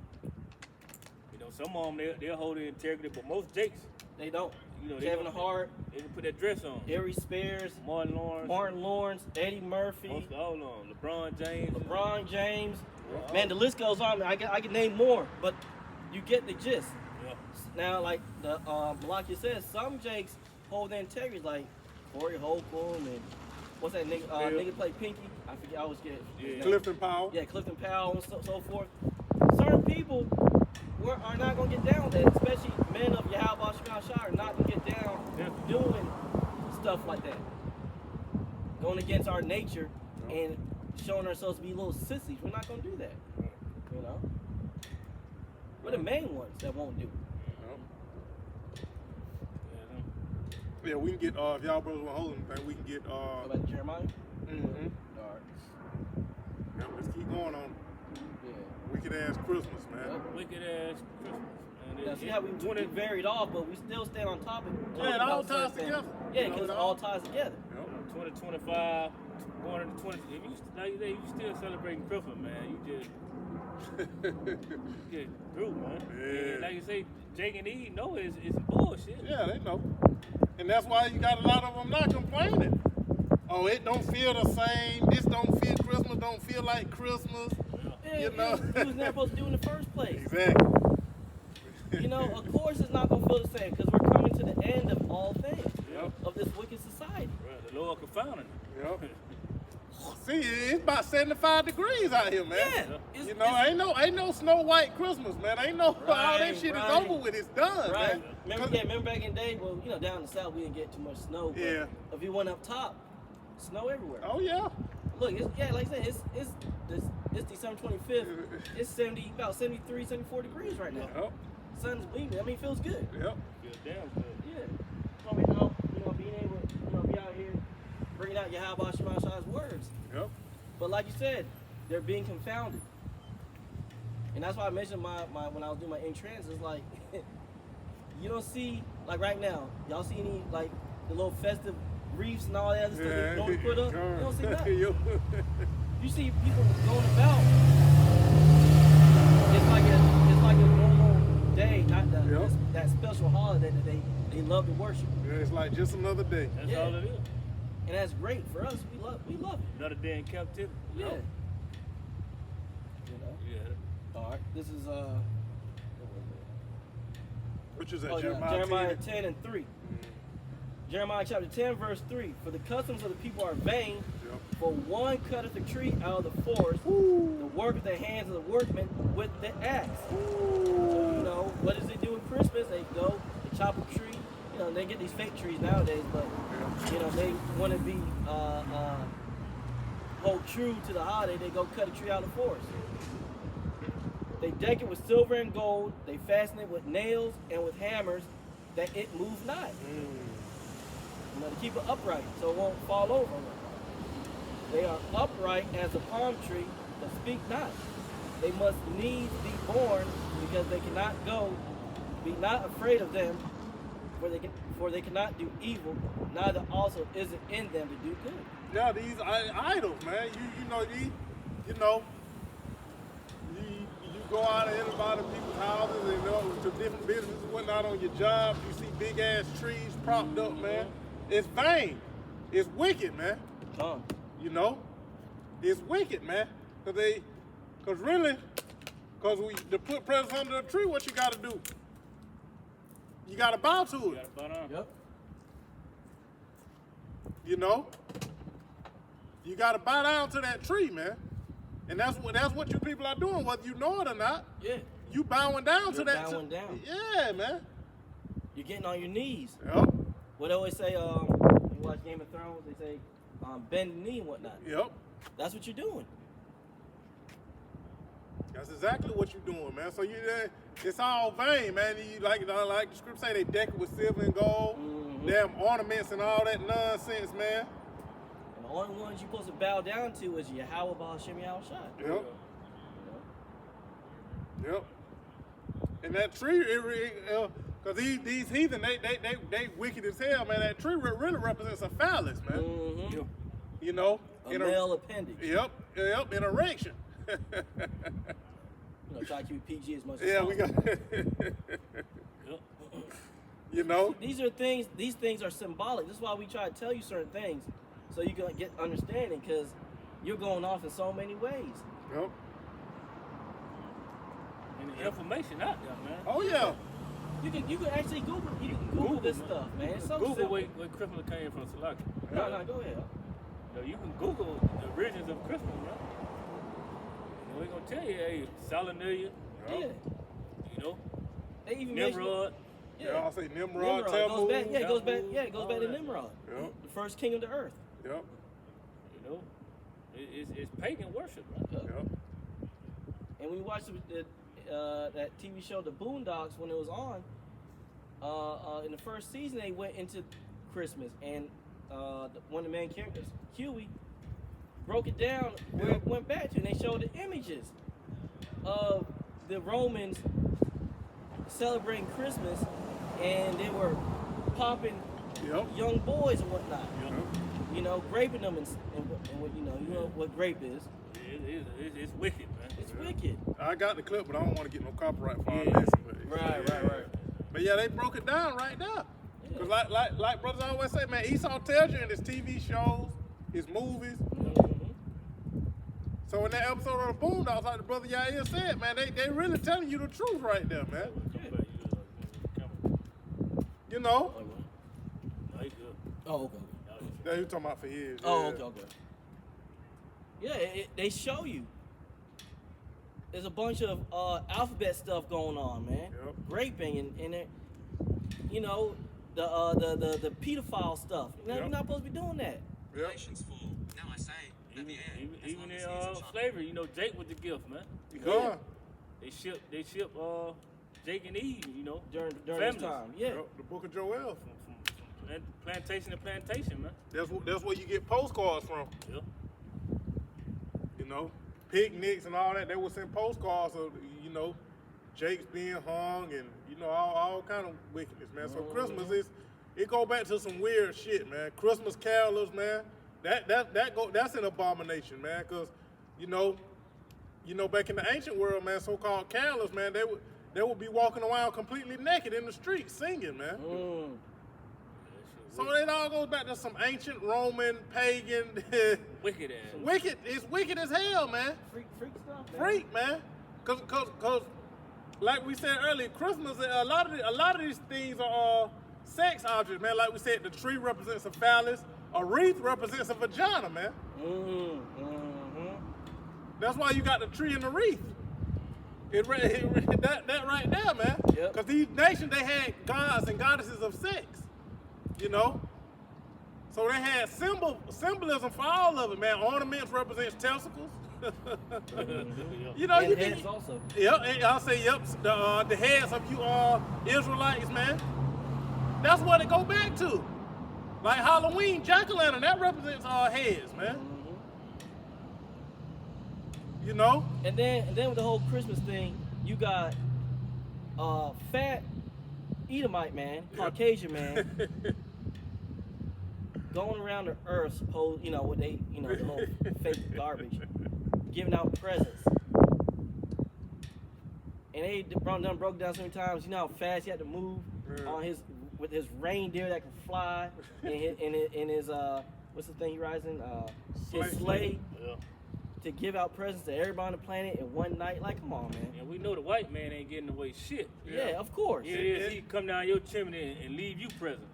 Some of them they'll hold their integrity, but most Jakes they don't. Kevin Hart, they didn't put that dress on. Ari Spears, Martin Lawrence, Eddie Murphy, most all of them. LeBron James. Man, the list goes on. I can name more, but you get the gist. Yeah. Now, like like you said, some Jakes hold their integrity, like Corey Holcomb and what's that nigga? Nigga play Pinky. I forget. I always get it. Clifton Powell. Yeah, Clifton Powell and so forth. Certain people are not going to get down with that, especially men of Yahweh Shah are not going to get down doing stuff like that. Going against our nature and showing ourselves to be little sissies. We're not going to do that. We're the main ones that won't do it. Yeah, we can get, if y'all brothers want to hold anything, we can get, What about Jeremiah? Mm-hmm. All right. Yeah, let's keep going on. Yeah. Wicked ass Christmas, man. Wicked ass Christmas. Now, see how we varied off, but we still stand on topic. Yeah, it all ties together. Yeah, because it all ties together. 2025, going into 20. If you still celebrating Christmas, man. You just through, man. Yeah. And like you say, Jake and Eve know it's bullshit. Yeah, they know. And that's why you got a lot of them not complaining. Oh, it don't feel the same. This don't feel Christmas. Don't feel like Christmas. Yeah, it was never supposed to do in the first place. Exactly. Of course it's not going to feel the same because we're coming to the end of all things of this wicked society. Right, the Lord confounding it. Yep. See, it's about 75 degrees out here, man. Yeah. Ain't no Snow White Christmas, man. Ain't no all that shit is over with. It's done, right. man. Remember back in the day, well, down in the south we didn't get too much snow. But if you went up top, snow everywhere. Oh yeah. Look, like I said, it's December 25th. It's about 73, 74 degrees right now. Yep. Sun's beaming. I mean, it feels good. Yep. Feels damn good. Yeah. So being able to be out here bringing out Yahweh Shemashai's words. Yep. But like you said, they're being confounded. And that's why I mentioned my when I was doing my in-trans, it's like you don't see, like right now, y'all see any like the little festive wreaths and all that other stuff they don't put up? You don't see that. You see people going about. It's like a normal day, not that special holiday that they love to worship. Yeah, it's like just another day. That's all it is. And that's great for us. We love it. Another day in captivity. Yeah. Yeah. All right. This is Which is at Jeremiah 10 and 3. Jeremiah chapter 10, verse 3. For the customs of the people are vain. For one cutteth a tree out of the forest, the work of the hands of the workmen with the axe. So, what does they do in Christmas? They go, they chop a tree. They get these fake trees nowadays, but they want to be hold true to the holiday. They go cut a tree out of the forest. They deck it with silver and gold. They fasten it with nails and with hammers, that it move not. You know, to keep it upright so it won't fall over. They are upright as a palm tree, but speak not. They must needs be born, because they cannot go. Be not afraid of them, for they cannot do evil, neither also is it in them to do good. Yeah, these idols, man. You go out and everybody people's houses and to different businesses and whatnot on your job. You see big ass trees propped up, man. It's vain. It's wicked, man. You know, it's wicked, man. To put presents under the tree, what you got to do? You got to bow to it. Yep. You know, you got to bow down to that tree, man. And that's what you people are doing, whether you know it or not. Yeah. You bowing down to that. Bowing down. Yeah, man. You're getting on your knees. Yep. What they always say, you watch Game of Thrones, they say, bend the knee and whatnot. Yep. That's what you're doing. That's exactly what you're doing, man. So it's all vain, man. You like the script say, they deck it with silver and gold, damn ornaments and all that nonsense, man. And the only ones you're supposed to bow down to is Yahweh Ba'Shem Yahushua. Yep. Yep. And that tree, because these heathen, they wicked as hell, man. That tree really represents a phallus, man. Mm-hmm. You know, a male appendage. Yep, an erection. Try to keep it PG as much as possible. Yeah, we got. These things are symbolic. This is why we try to tell you certain things, so you can get understanding, because you're going off in so many ways. Yep. And the information out there, man. Oh yeah. You can actually Google this stuff, man. It's so Google simple. where Christmas came from, Salaki. No, go ahead. You can Google the origins of Christmas, man. We're gonna tell you, hey, Saturnalia. Yeah. You know, they even Nimrod. Yeah, I'll say Nimrod. Tammuz. It goes back to Nimrod, Yep. the first king of the earth. Yep. You know, it's pagan worship, man. Yep. And when you watch that TV show, The Boondocks, when it was on, in the first season, they went into Christmas, and one of the main characters, Huey, broke it down where it went back to, and they showed the images of the Romans celebrating Christmas, and they were popping young boys and whatnot. Yep. You know, raping them and what you know what grape is. It's wicked, man. It's wicked. I got the clip, but I don't want to get no copyright for this. Right. But yeah, they broke it down right there. Cause like brothers always say, man, Esau tells you in his TV shows, his movies. So in that episode of the Boondocks, like the brother Yair said, man, they really telling you the truth right there, man. You know? Oh, okay. That you talking about for years. Oh, okay. Yeah, they show you. There's a bunch of alphabet stuff going on, man. Yep. Raping and you know, the pedophile stuff. You're not supposed to be doing that. Yep. Now I say. Even in slavery, you know, Jake was the gift, man. Yeah. They ship Jake and Eve, you know, during families. this time. Yeah. Yep. The Book of Joel. From plantation to plantation, man. That's where you get postcards from. Yep. You know, picnics and all that. They would send postcards of, you know, Jake's being hung and, you know, all kind of wickedness, man. So Christmas it go back to some weird shit, man. Christmas carolers, man. That's an abomination, man. Cause you know, back in the ancient world, man, so-called carolers, man, they would be walking around completely naked in the streets singing, man. So it all goes back to some ancient Roman, pagan, wicked ass. Wicked. It's wicked as hell, man. Freak stuff, man. Freak, man. Cause, like we said earlier, Christmas, a lot of these things are sex objects, man. Like we said, the tree represents a phallus. A wreath represents a vagina, man. That's why you got the tree and the wreath. That right there, man. Yep. Because these nations, they had gods and goddesses of sex, you know. So they had symbolism for all of it, man. Ornaments represents testicles. You know, and you heads can. also. Yep, and I'll say yep. The heads of you Israelites, man. That's what it go back to. Like Halloween, jack-o'-lantern, that represents our heads, man. You know? And then with the whole Christmas thing, you got fat Edomite man, Caucasian man, going around the earth, suppose what they the little fake garbage, giving out presents. And they done broke down so many times. You know how fast he had to move on with his reindeer that can fly, and his what's the thing he rides in? His sleigh. Yeah. To give out presents to everybody on the planet in one night. Like, come on, man. Yeah, we know the white man ain't getting away shit. Yeah, of course. It is he come down your chimney and leave you presents.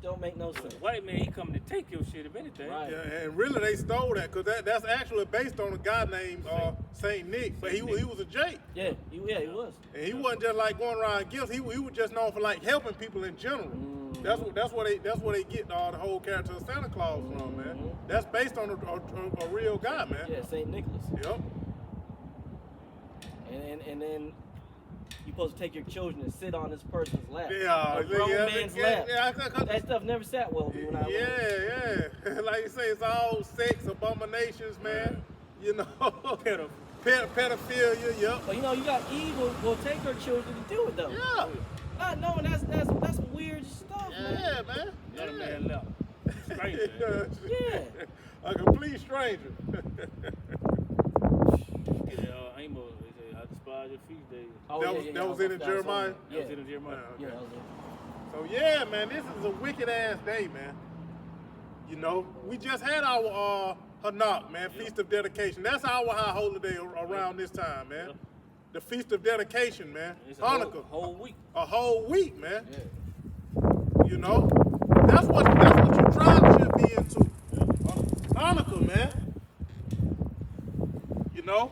Don't make no sense. The white man, he come to take your shit if anything. Right. Yeah, and really they stole that because that's actually based on a guy named Saint Nick, but he was a Jake. Yeah, he was. And he wasn't just like going around gifts. He was just known for like helping people in general. That's where they get the whole character of Santa Claus from, man. That's based on a real guy, man. Yeah, Saint Nicholas. Yep. And then you're supposed to take your children and sit on this person's lap. Yeah, a grown man's lap. Yeah, that stuff never sat well with me when I was yeah. Like you say, it's all sex abominations, man. You know, pedophilia. Yep. But you got evil will take her children to do it though. Yeah. Not knowing that's some weird stuff, man. Yeah, man. Another man left. Stranger. Yeah. A complete stranger. Amos, they say, I despise your feast days. Oh, that was in Jeremiah? Yeah. That was in Jeremiah. Yeah, that was it. So yeah, man, this is a wicked ass day, man. You know, we just had our Hanukkah, man, Feast of Dedication. That's our high holiday around this time, man. The Feast of Dedication, man. It's Hanukkah. whole week. A whole week, man. Yeah. You know, that's what your tribe should be into. Hanukkah, man. You know,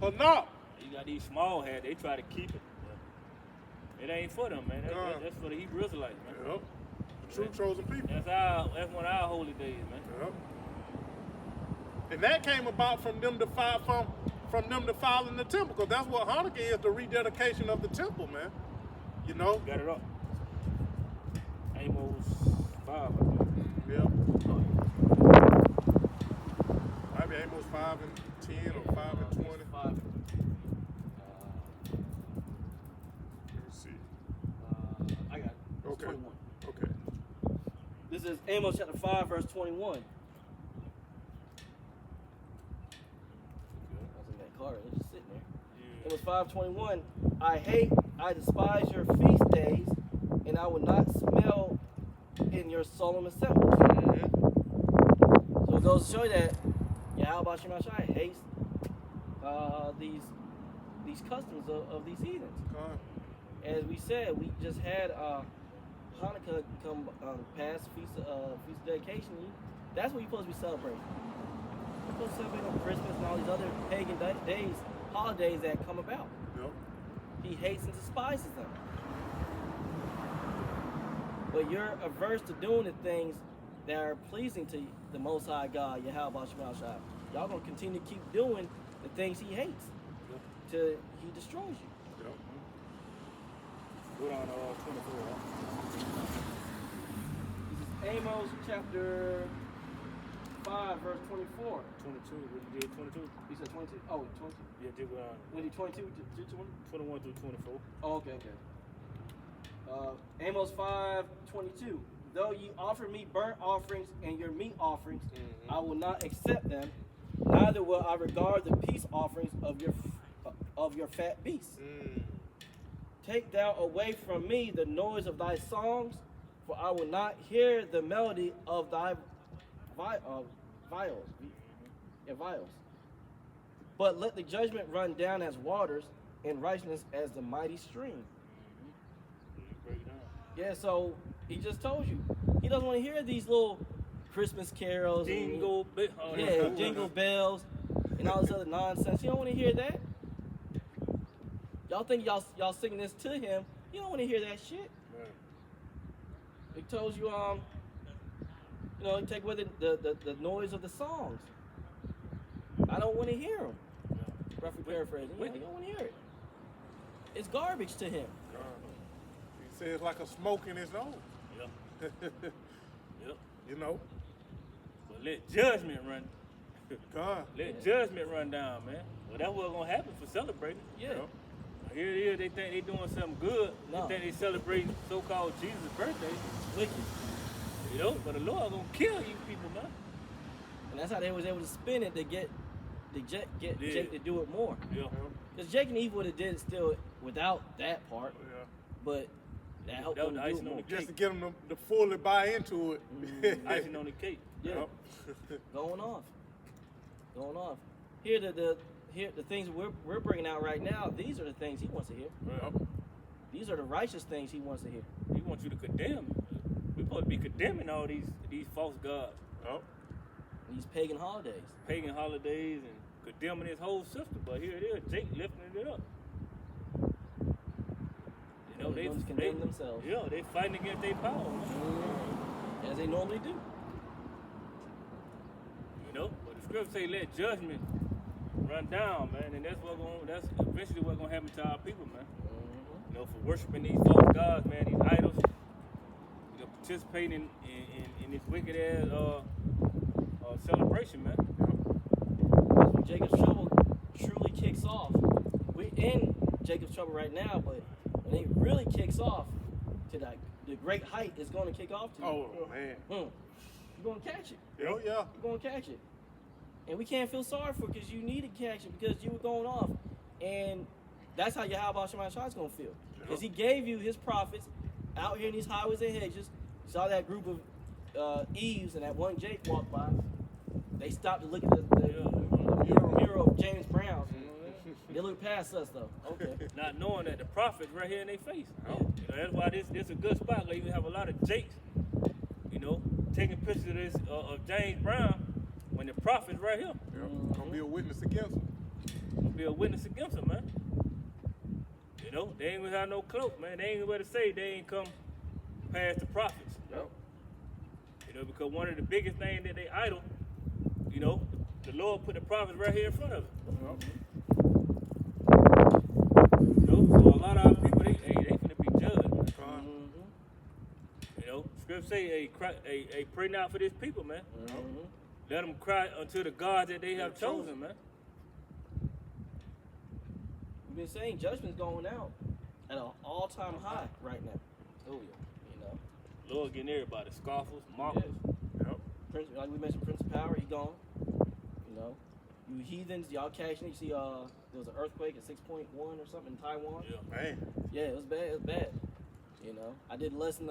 Hanukkah. You got these small hats, they try to keep it. It ain't for them, man. That's for the Hebrew Israelites, man. Yep. The true chosen people. That's one of our holy days, man. Yep. And that came about from them defiling the temple, because that's what Hanukkah is, the rededication of the temple, man. You know? Got it up. Amos 5, I think. Yeah. Maybe Amos 5 and 10 or 5 and 20. 5. Let's see. I got it. It's Okay. 21. Okay. This is Amos chapter 5, verse 21. I was in that car, it was just sitting there. Amos 5:21. I despise your feast days, and I will not smell in your solemn assemblies. So it goes to show you that Yahweh Shemashai hates these customs of these heathens. As we said, we just had Hanukkah come past feast of dedication. That's what you're supposed to be celebrating. You're supposed to celebrate on Christmas and all these other pagan days, holidays that come about. Yep. He hates and despises them. But you're averse to doing the things that are pleasing to the Most High God, Yahweh Shemashai. Y'all gonna continue to keep doing the things He hates till He destroys you. Yep. Go down 24. This is Amos chapter 5, verse 24. 22. What you did 22? He said 22? Oh, 22. Yeah, did When did 22 to 20? 21 through 24. Oh, okay. Amos 5:22. Though ye offer me burnt offerings and your meat offerings, I will not accept them. Neither will I regard the peace offerings of your fat beasts. Take thou away from me the noise of thy songs, for I will not hear the melody of thy viols. But let the judgment run down as waters, and righteousness as the mighty stream. Break it down. Yeah, so he just told you. He doesn't want to hear these little Christmas carols. Jingle jingle bells and all this other nonsense. You don't want to hear that. Y'all think y'all singing this to him. You don't want to hear that shit. Right. He told you, you take with it the noise of the songs. I don't want to hear him. Roughly paraphrasing. I don't want to hear it. It's garbage to him. He says like a smoke in his nose. Yep. Yep. You know. But let judgment run. God. Let judgment run down, man. Well, that's what's gonna happen for celebrating. Yeah. Yep. Here it is. They think they doing something good. No. They think they celebrating so-called Jesus' birthday. Wicked. You know, but the Lord gonna kill you people, man. And that's how they was able to spin it to get Jake to do it more. Yeah. Because Jake and Eve would have did it still without that part, Yeah. but that helped That them was to do icing it on more. the Just to get them to fully buy into it. Icing on the cake. Yeah. Yep. Going off. Here the things we're bringing out right now. These are the things he wants to hear. Yep. These are the righteous things he wants to hear. He wants you to condemn. We're supposed to be condemning all these false gods, Yep. These pagan holidays. pagan holidays, and condemning his whole system. But here it is, Jake lifting it up. You know, They just condemn themselves. Yeah, they fighting against their power, man. As they normally do. You know, but the scripture say let judgment run down, man, and that's eventually what's gonna happen to our people, man. You know, for worshiping these false gods, man, these idols, you know, participating in this wicked ass celebration, man. That's when Jacob's trouble truly kicks off. We're in Jacob's trouble right now, but when it really kicks off to the great height it's going to kick off to. Oh, man. You're going to catch it. Oh, yeah. You're going to catch it. And we can't feel sorry for it because you need to catch it because you were going off. And that's how Yahweh Shemai Shai is going to feel. Because he gave you his prophets out here in these highways and hedges. You saw that group of Eves and that one Jake walked by. They stopped to look at the mural of James Brown. They look past us though. Okay. Not knowing that the prophet's right here in their face. Yeah. You know, that's why this a good spot. Like you have a lot of Jakes, you know, taking pictures of this of James Brown when the prophet's right here. Yep. Gonna be a witness against them. Gonna be a witness against them, man. You know, they ain't gonna have no cloak, man. They ain't gonna to say they ain't come past the prophets. Yep. You know, because one of the biggest things that they idol, you know, the Lord put the prophets right here in front of them. Yep. You know, so a lot of our people, they finna be judged. You know, scripture say, hey, pray now for this people, man. Let them cry unto the God that they have chosen, man. We've been saying judgment's going out at an all-time high right now. Oh yeah, you know. Lord getting everybody, scoffers, mockers. Yep. Prince, like we mentioned, Prince of Power, he gone. You know, you heathens, y'all catching it. You see, there was an earthquake at 6.1 or something in Taiwan. Yeah. Man. Yeah, it was bad. It was bad. You know, I did a lesson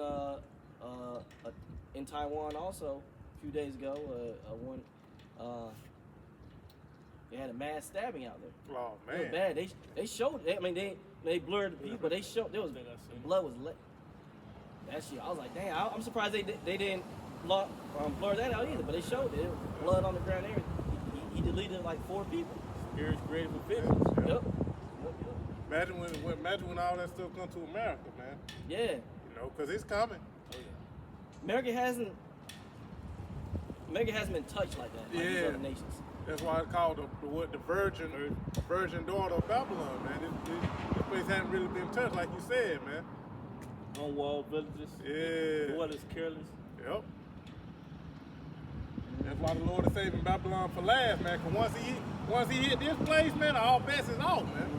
in Taiwan also a few days ago. They had a mass stabbing out there. Oh, It was man. bad. They showed. I mean, they blurred the people, but they showed. There was I think I seen blood was lit. That shit. I was like, damn. I'm surprised they didn't blur that out either. But they showed it. Blood on the ground. And everything. He deleted like 4 people. Spirits created for vengeance. Yep. Yep. Imagine when all that stuff come to America, man. Yeah. You know, because it's coming. Oh, yeah. America hasn't been touched like that. Like these Yeah. other nations. That's why it's called the virgin daughter of Babylon, man. This place hasn't really been touched, like you said, man. Unwalled villages. Yeah. What is careless? Yep. That's why the Lord is saving Babylon for last, man. Cause once he hit this place, man, all bets is off, man.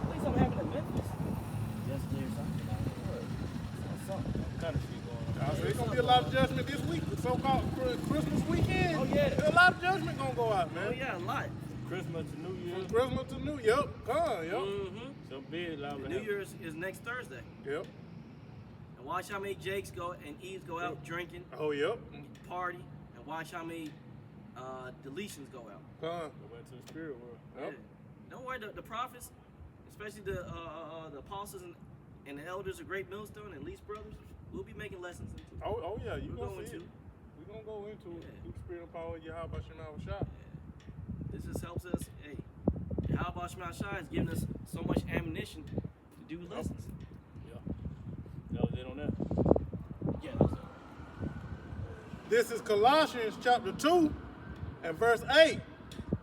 At least something happened in Memphis yesterday or something. Something. Kind of shit going on. So it's gonna be a lot of judgment this week, the so-called Christmas weekend. Oh, yeah. There's a lot of judgment gonna go out, man. Oh yeah, a lot. Christmas to New Year. From Christmas to New Year. Yep. Some big loud. New Year is next Thursday. Yep. And watch how many Jakes go and Eves go out drinking, Oh, yep. and party, and watch how many deletions go out. Go back to the spirit world. Yep. Yeah. Don't worry, the prophets, especially the apostles and the elders of Great Millstone and Least Brothers, we'll be making lessons into. Oh yeah, you We're gonna going see it. to. We're gonna go into it Yeah. through the spirit and power of Yahweh Shemai Shai. This just helps us. Hey, how about Shemai Shai is giving us so much ammunition to do lessons. Yeah. That was it on that. Yeah, that's it. This is Colossians chapter 2 and verse 8.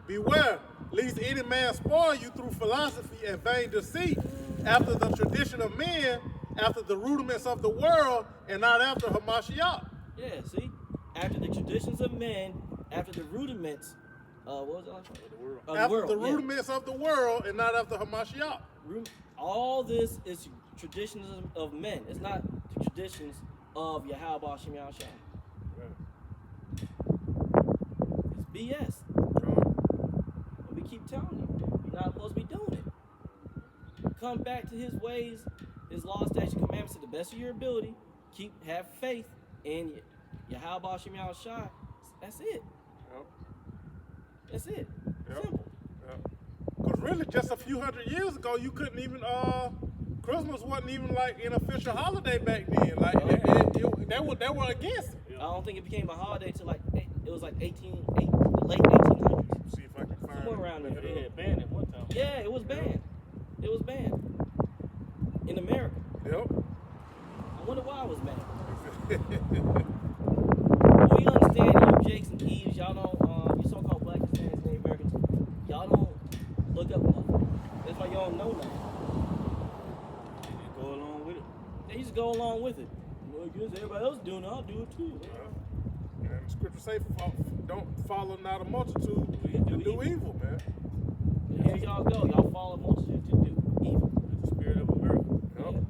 Beware, lest any man spoil you through philosophy and vain deceit, after the tradition of men, after the rudiments of the world, and not after Hamashiach. Yeah, see? After the traditions of men, after the rudiments, what was that? After the rudiments of the world, and not after Hamashiach. All this is traditions of men. It's not the traditions of Yahweh Hashem Yahushua. It's BS. But we keep telling you, you're not supposed to be doing it. Come back to his ways, his laws, statutes, commandments to the best of your ability. Have faith in Yahweh Hashem Yahushua. That's it. Yep. That's it. Yep. Simple. Because really, just a few hundred years ago, you couldn't even, Christmas wasn't even like an official holiday back then. Like, they were against it. I don't think it became a holiday till like, it was like late 1800s. See if I can find Somewhere around there. They had banned it one time. Yeah, it was banned. It was banned. In America. Yep. I wonder why it was banned. We understand you Jakes and Eves, y'all don't, you so-called black Hispanics, Native Americans, y'all don't look up nothing. That's why y'all don't know nothing. They just go along with it. They just go along with it. Well, I guess everybody else doing it, I'll do it too. And the scripture say, don't follow not a multitude to do evil, man. And here y'all go. Y'all follow multitude to do evil. That's the spirit of America. Yep. Yeah.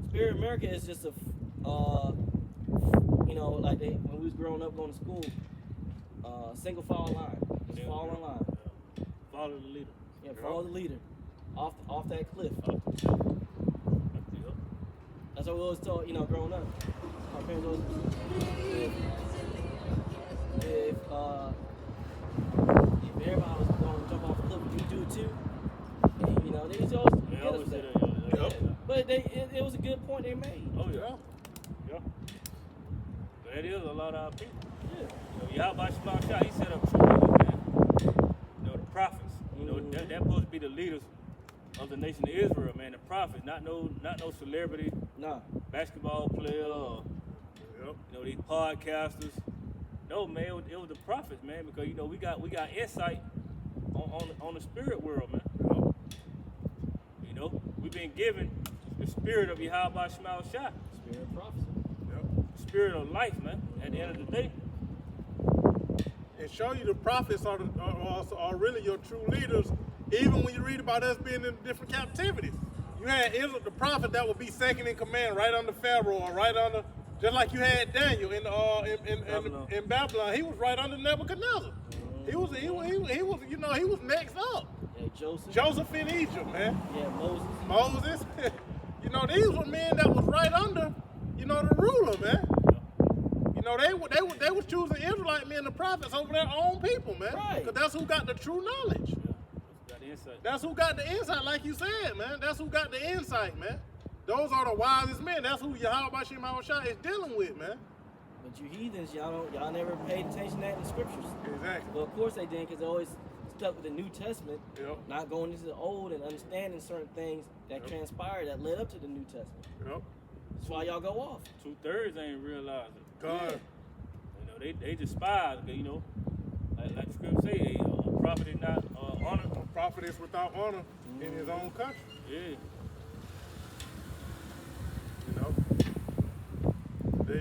Spirit of America is just a, like when we was growing up going to school, single file line. Just follow in line. Follow the leader. Yeah, follow the leader. Off that cliff. That's what we always taught, growing up. Our parents always, if everybody was going to jump off the cliff, would you do it too? And, they used to always get us with that. But it was a good point they made. Oh, yeah. Yeah. That is a lot of our people. Yeah. Yahweh Shema, he set up true leaders, man. The prophets. They're supposed to be the leaders of the nation of Israel, man. The prophets, not no celebrity, basketball player, or these podcasters. No, man, it was the prophets, man, because we got insight on the spirit world, man. We've been given the spirit of Yahweh Shema Shah. Spirit of prophecy. Spirit of life, man. At the end of the day. And show you the prophets are really your true leaders, even when you read about us being in different captivities. You had Israel, the prophet that would be second in command, right under Pharaoh, or right under, just like you had Daniel in Babylon. He was right under Nebuchadnezzar. He was next up. Yeah, Joseph in Egypt, man. Yeah, Moses. These were men that was right under, the ruler, man. They was choosing Israelite men, the prophets, over their own people, man. Right. Because that's who got the true knowledge. That's who got the insight, like you said, man. That's who got the insight, man. Those are the wisest men. That's who Yahweh Hashem Yahushua is dealing with, man. But you heathens, y'all never paid attention to that in the scriptures. Exactly. Well, of course they didn't, because they always stuck with the New Testament, Yep. not going into the Old and understanding certain things that transpired that led up to the New Testament. Yep. That's why y'all go off. 2/3 ain't realized it. God. They despise, like the scripture say, a prophet is not honored. A prophet is without honor in his own country. Yeah.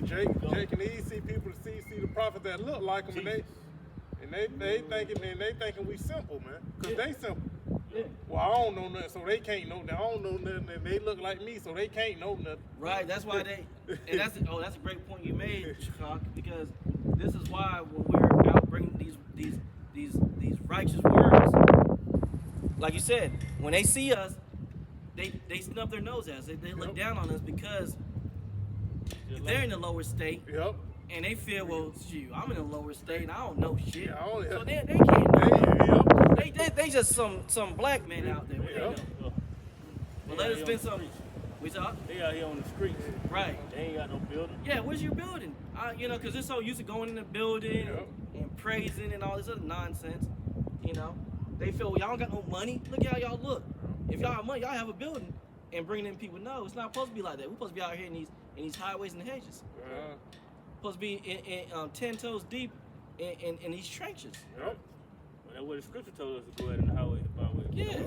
Jake and Eve see people see the prophets that look like them, and they thinking we simple, man, because they simple. Yeah. Well, I don't know nothing, so they can't know nothing. I don't know nothing, and they look like me, so they can't know nothing. Right, that's why and that's a great point you made, Chicago, because this is why when we're out bringing these righteous words, like you said, when they see us, they snub their nose at us. They look down on us because they're in the lower state. Yep. And they feel, well, shoot, I'm in a lower state and I don't know shit. Yeah, so they can't know. Yep. They just some black men out there. What they know? But let us spend some. We talk. They out here on the streets. Right. They ain't got no building. Yeah, where's your building? Because they're so used to going in the building and praising and all this other nonsense. They feel, well, y'all don't got no money. Look at how y'all look. If y'all have money, y'all have a building and bringing in people. No, it's not supposed to be like that. We're supposed to be out here in these highways and hedges. Supposed to be in 10 toes deep in these trenches. Yep. That's what the scripture told us to go ahead and how it. Yeah.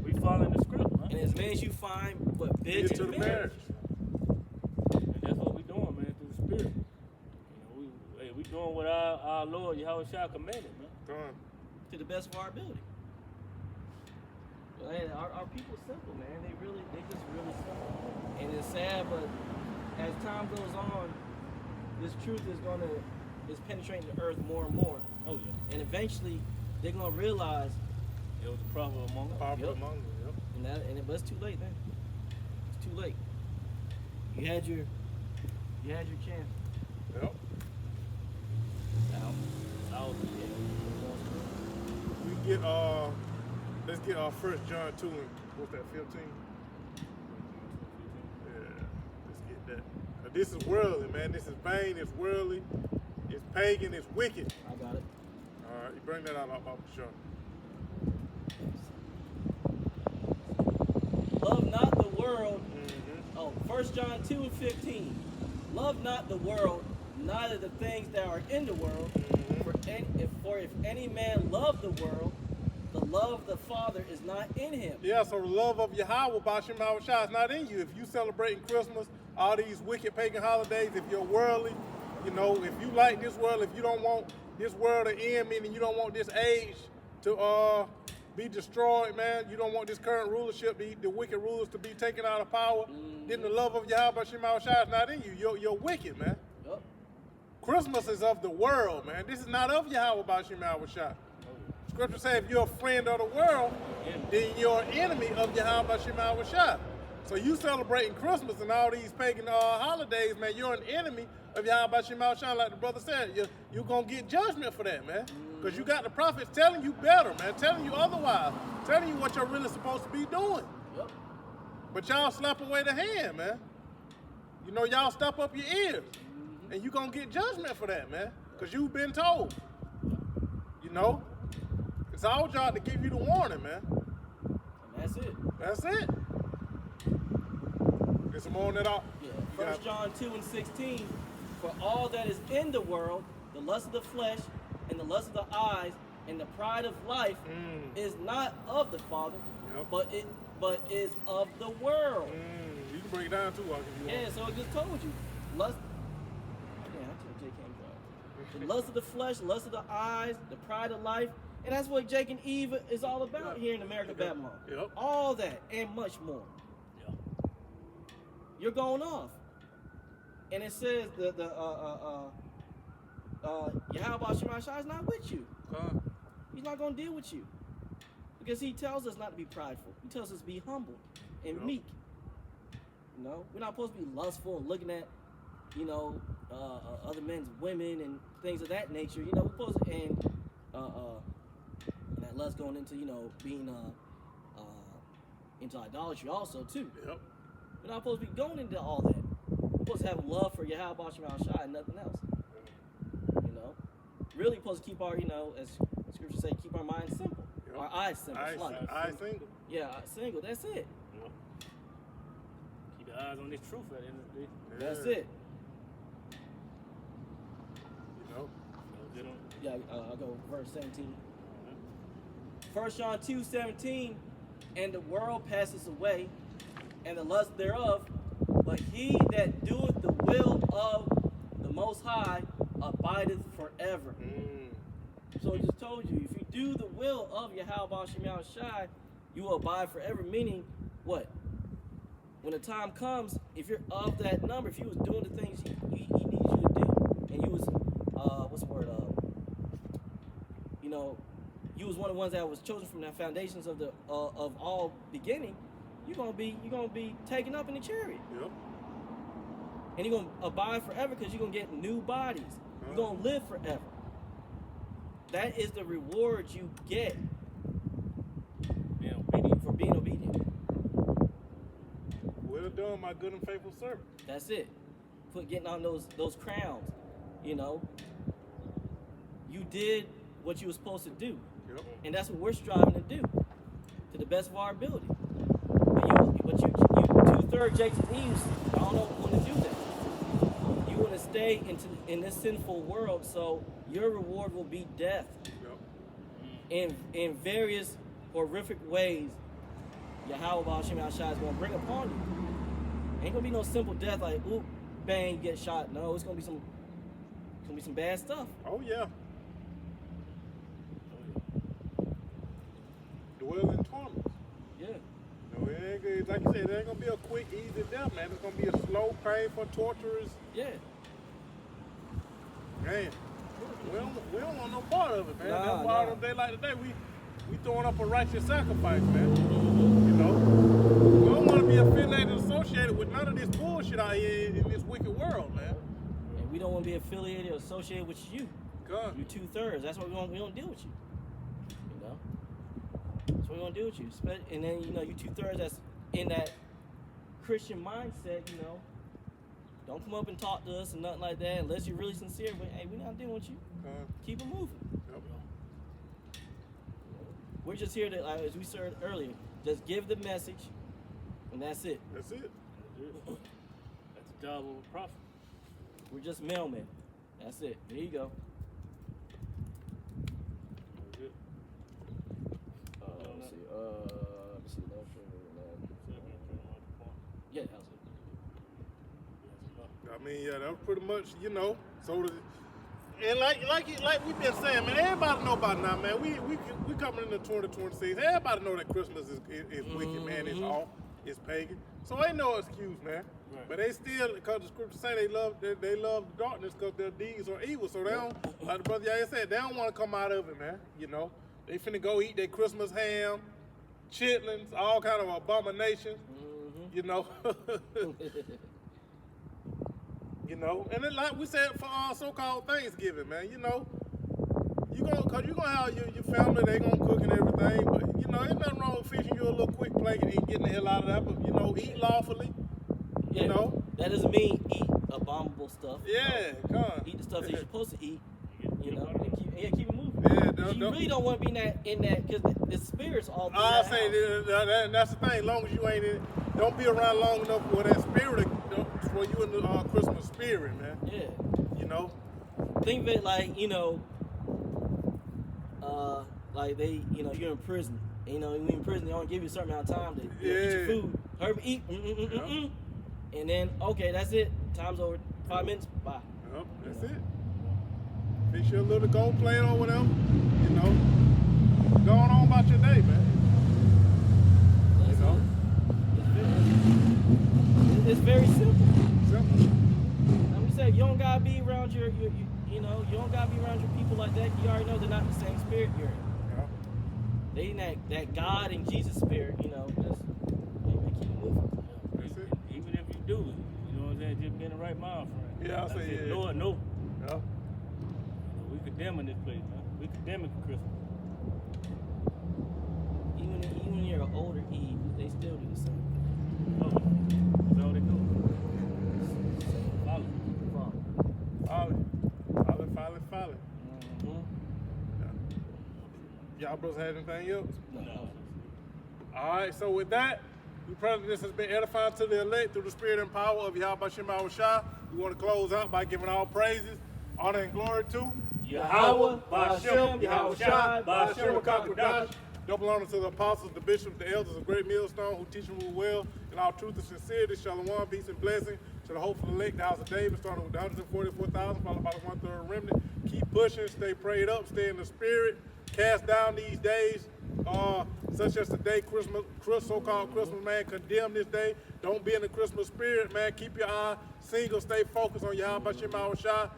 We following the script, man. And as many as you find, but bid Get to the marriage. And that's what we doing, man, through the spirit. We doing what our Lord Yahweh Shah commanded, man. To the best of our ability. And our people simple, man. They just really simple. And it's sad, but as time goes on, this truth is penetrating the earth more and more. Oh yeah. And eventually, they're gonna realize it was a problem among us. But it's too late, man. It's too late. You had your chance. Yep. Out. We get let's get our 1 John 2 and what's that, 15? Yeah, let's get that. This is worldly, man. This is vain, it's worldly, it's pagan, it's wicked. I got it. All right, you bring that out, Papa Sean. Love not the world. Oh, 1 John 2 and 15. Love not the world, neither the things that are in the world. For if any man love the world, the love of the Father is not in him. Yeah, so the love of Yahweh Bashim Shah is not in you. If you celebrating Christmas, all these wicked pagan holidays, if you're worldly, you know, if you like this world, if you don't want this world to end, meaning you don't want this age to be destroyed, man, you don't want this current rulership, the wicked rulers to be taken out of power, then the love of Yahweh Bashim Shah is not in you. You're wicked, man. Yep. Christmas is of the world, man. This is not of Yahweh Bashim Shah. Scripture says if you're a friend of the world, then you're an enemy of Yahweh Bashim Shah. So you celebrating Christmas and all these pagan holidays, man, you're an enemy of Yahweh Bashim Shah, like the brother said. You're going to get judgment for that, man. Because you got the prophets telling you better, man, telling you otherwise, telling you what you're really supposed to be doing. Yep. But y'all slap away the hand, man. You know, y'all stop up your ears. And you're going to get judgment for that, man. Because you've been told. You know? It's our job to give you the warning, man. And that's it. That's it. Get some more on that off. Yeah. 1 John 2 and 16. For all that is in the world, the lust of the flesh, and the lust of the eyes, and the pride of life, is not of the Father, but is of the world. You can break it down too, Walker, if you want. Yeah, so I just told you. Lust. Yeah, I told Jay can't drive. The lust of the flesh, lust of the eyes, the pride of life. And that's what Jake and Eve is all about here in America, Babylon. Yep. All that and much more. Yeah. You're going off. And it says Yahweh Shema Shah is not with you. He's not going to deal with you. Because he tells us not to be prideful. He tells us to be humble and meek. You know, we're not supposed to be lustful and looking at, you know, other men's women and things of that nature. You know, we're supposed to, and that lust going into, you know, being into idolatry also too. Yep. We're not supposed to be going into all that. We're supposed to have love for Yahweh Shema Shah and nothing else. You know, really supposed to keep our, you know, as scripture say, keep our minds simple, our eyes simple. Eyes single. Yeah, single. That's it. Keep your eyes on this truth at the end of the day. That's it. You know. Yeah, I'll go verse 17. 1 John 2:17, and the world passes away, and the lust thereof, but he that doeth the will of the Most High abideth forever. So I just told you, if you do the will of Yahweh Shema Shai, you will abide forever. Meaning, what? When the time comes, if you're of that number, if you was doing the things he needs you to do, and you was, what's the word? You know, you was one of the ones that was chosen from the foundations of the of all beginning. You're gonna be taken up in the chariot. Yep. And you're gonna abide forever because you're gonna get new bodies. You're gonna live forever. That is the reward you get for being obedient. Well done, my good and faithful servant. That's it. Getting on those crowns. You know, you did what you were supposed to do. Yep. And that's what we're striving to do, to the best of our ability. But you 2/3 Jakes and Eves, I don't know want to do that. You want to stay in this sinful world, so your reward will be death. Yep. in various horrific ways, Yahweh Ba'Shem Yahshua is going to bring upon you. Ain't going to be no simple death like, oop, bang, you get shot. No, it's going to be some bad stuff. Oh, yeah. Dwell in torments. Yeah. No, it ain't good. Like you said, it ain't going to be a quick, easy death, man. It's going to be a slow, painful, torturous. Yeah. Man, we don't want no part of it, man. Nah, No part nah. of a day like today. We throwing up a righteous sacrifice, man. You know? We don't want to be affiliated, associated with none of this bullshit out here in this wicked world, man. And we don't want to be affiliated or associated with you. God. You 2/3. That's what we don't deal with you. You know? That's what we don't deal with you. And then, you 2/3 that's in that Christian mindset, Don't come up and talk to us and nothing like that unless you're really sincere. But hey, we're not dealing with you. Keep it moving. Yep. We're just here to, as we said earlier, just give the message, and that's it. That's it. That's the job of a prophet. We're just mailmen. That's it. There you go. That's it. Let's see. Let's see. Yeah, that's it. I mean, yeah, that was pretty much, so and like we've been saying, man, everybody know about now, man. We coming into 2026. Everybody know that Christmas is wicked, man. It's off, it's pagan. So ain't no excuse, man. Right. But they still, because the scriptures say they love the darkness because their deeds are evil. So they don't, like the brother Yahya said, they don't want to come out of it, man. They finna go eat their Christmas ham, chitlins, all kind of abominations. And then like we said for our so-called Thanksgiving, man, cause you gonna have your family, they gonna cook and everything, but ain't nothing wrong with fishing you a little quick plate and getting the hell out of that, but eat lawfully, Yeah, that doesn't mean eat abominable stuff. Yeah, come on. Eat the stuff that you're supposed to eat, and keep it moving. Yeah, you really don't want to be in that, because the spirits all through I that say house. that's the thing. As long as you ain't in, don't be around long enough where that spirit, for you in the Christmas spirit, man. Yeah. Think of it like, like they, you're in prison. And, when you're in prison, they don't give you a certain amount of time to eat your food. Hurry, eat. And then, okay, that's it. Time's over. 5 minutes. Bye. Yep, that's it. Fix your little gold plate or whatever. Going on about your day, man. It's very simple. Simple. Like we said, you don't gotta be around you don't gotta be around your people like that. You already know they're not the same spirit you're in. Yeah. They in that God and Jesus spirit, just keep moving. That's it. Even if you do, you know what I'm saying, just be in the right mind frame. Yeah, I say yeah. Lord, no. Yeah. We condemning this place, man. We condemning Christmas. Even when you're an older Eve, they still do the same thing. That's all they do. Follow. Y'all brothers have anything else? No. All right, so with that, we pray that this has been edifying to the elect through the spirit and power of Yahweh Ba'Shem Yahshua. We want to close out by giving all praises, honor, and glory to Yahweh, Ba'Shem, Yahushua, Ba'Shem, Kakudash. Double honor to the apostles, the bishops, the elders of Great Millstone who teach and rule well in all truth and sincerity. Shalom, peace and blessing to the hopeful elect, the house of David, starting with the 144,000, followed by the 1/3 remnant. Keep pushing, stay prayed up, stay in the spirit, cast down these days, such as today, so-called Christmas, man. Condemn this day. Don't be in the Christmas spirit, man. Keep your eye single, stay focused on Yahweh Ba'Shem Yahshua.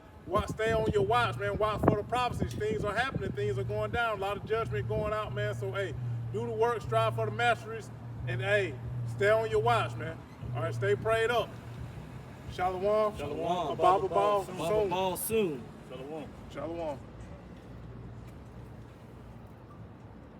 Stay on your watch, man. Watch for the prophecies. Things are happening. Things are going down. A lot of judgment going out, man. So, hey, do the work, strive for the masteries, and, hey, stay on your watch, man. All right, stay prayed up. Shalom. Shalom. A Bible ball Bible ball soon. Shalom. Shalom.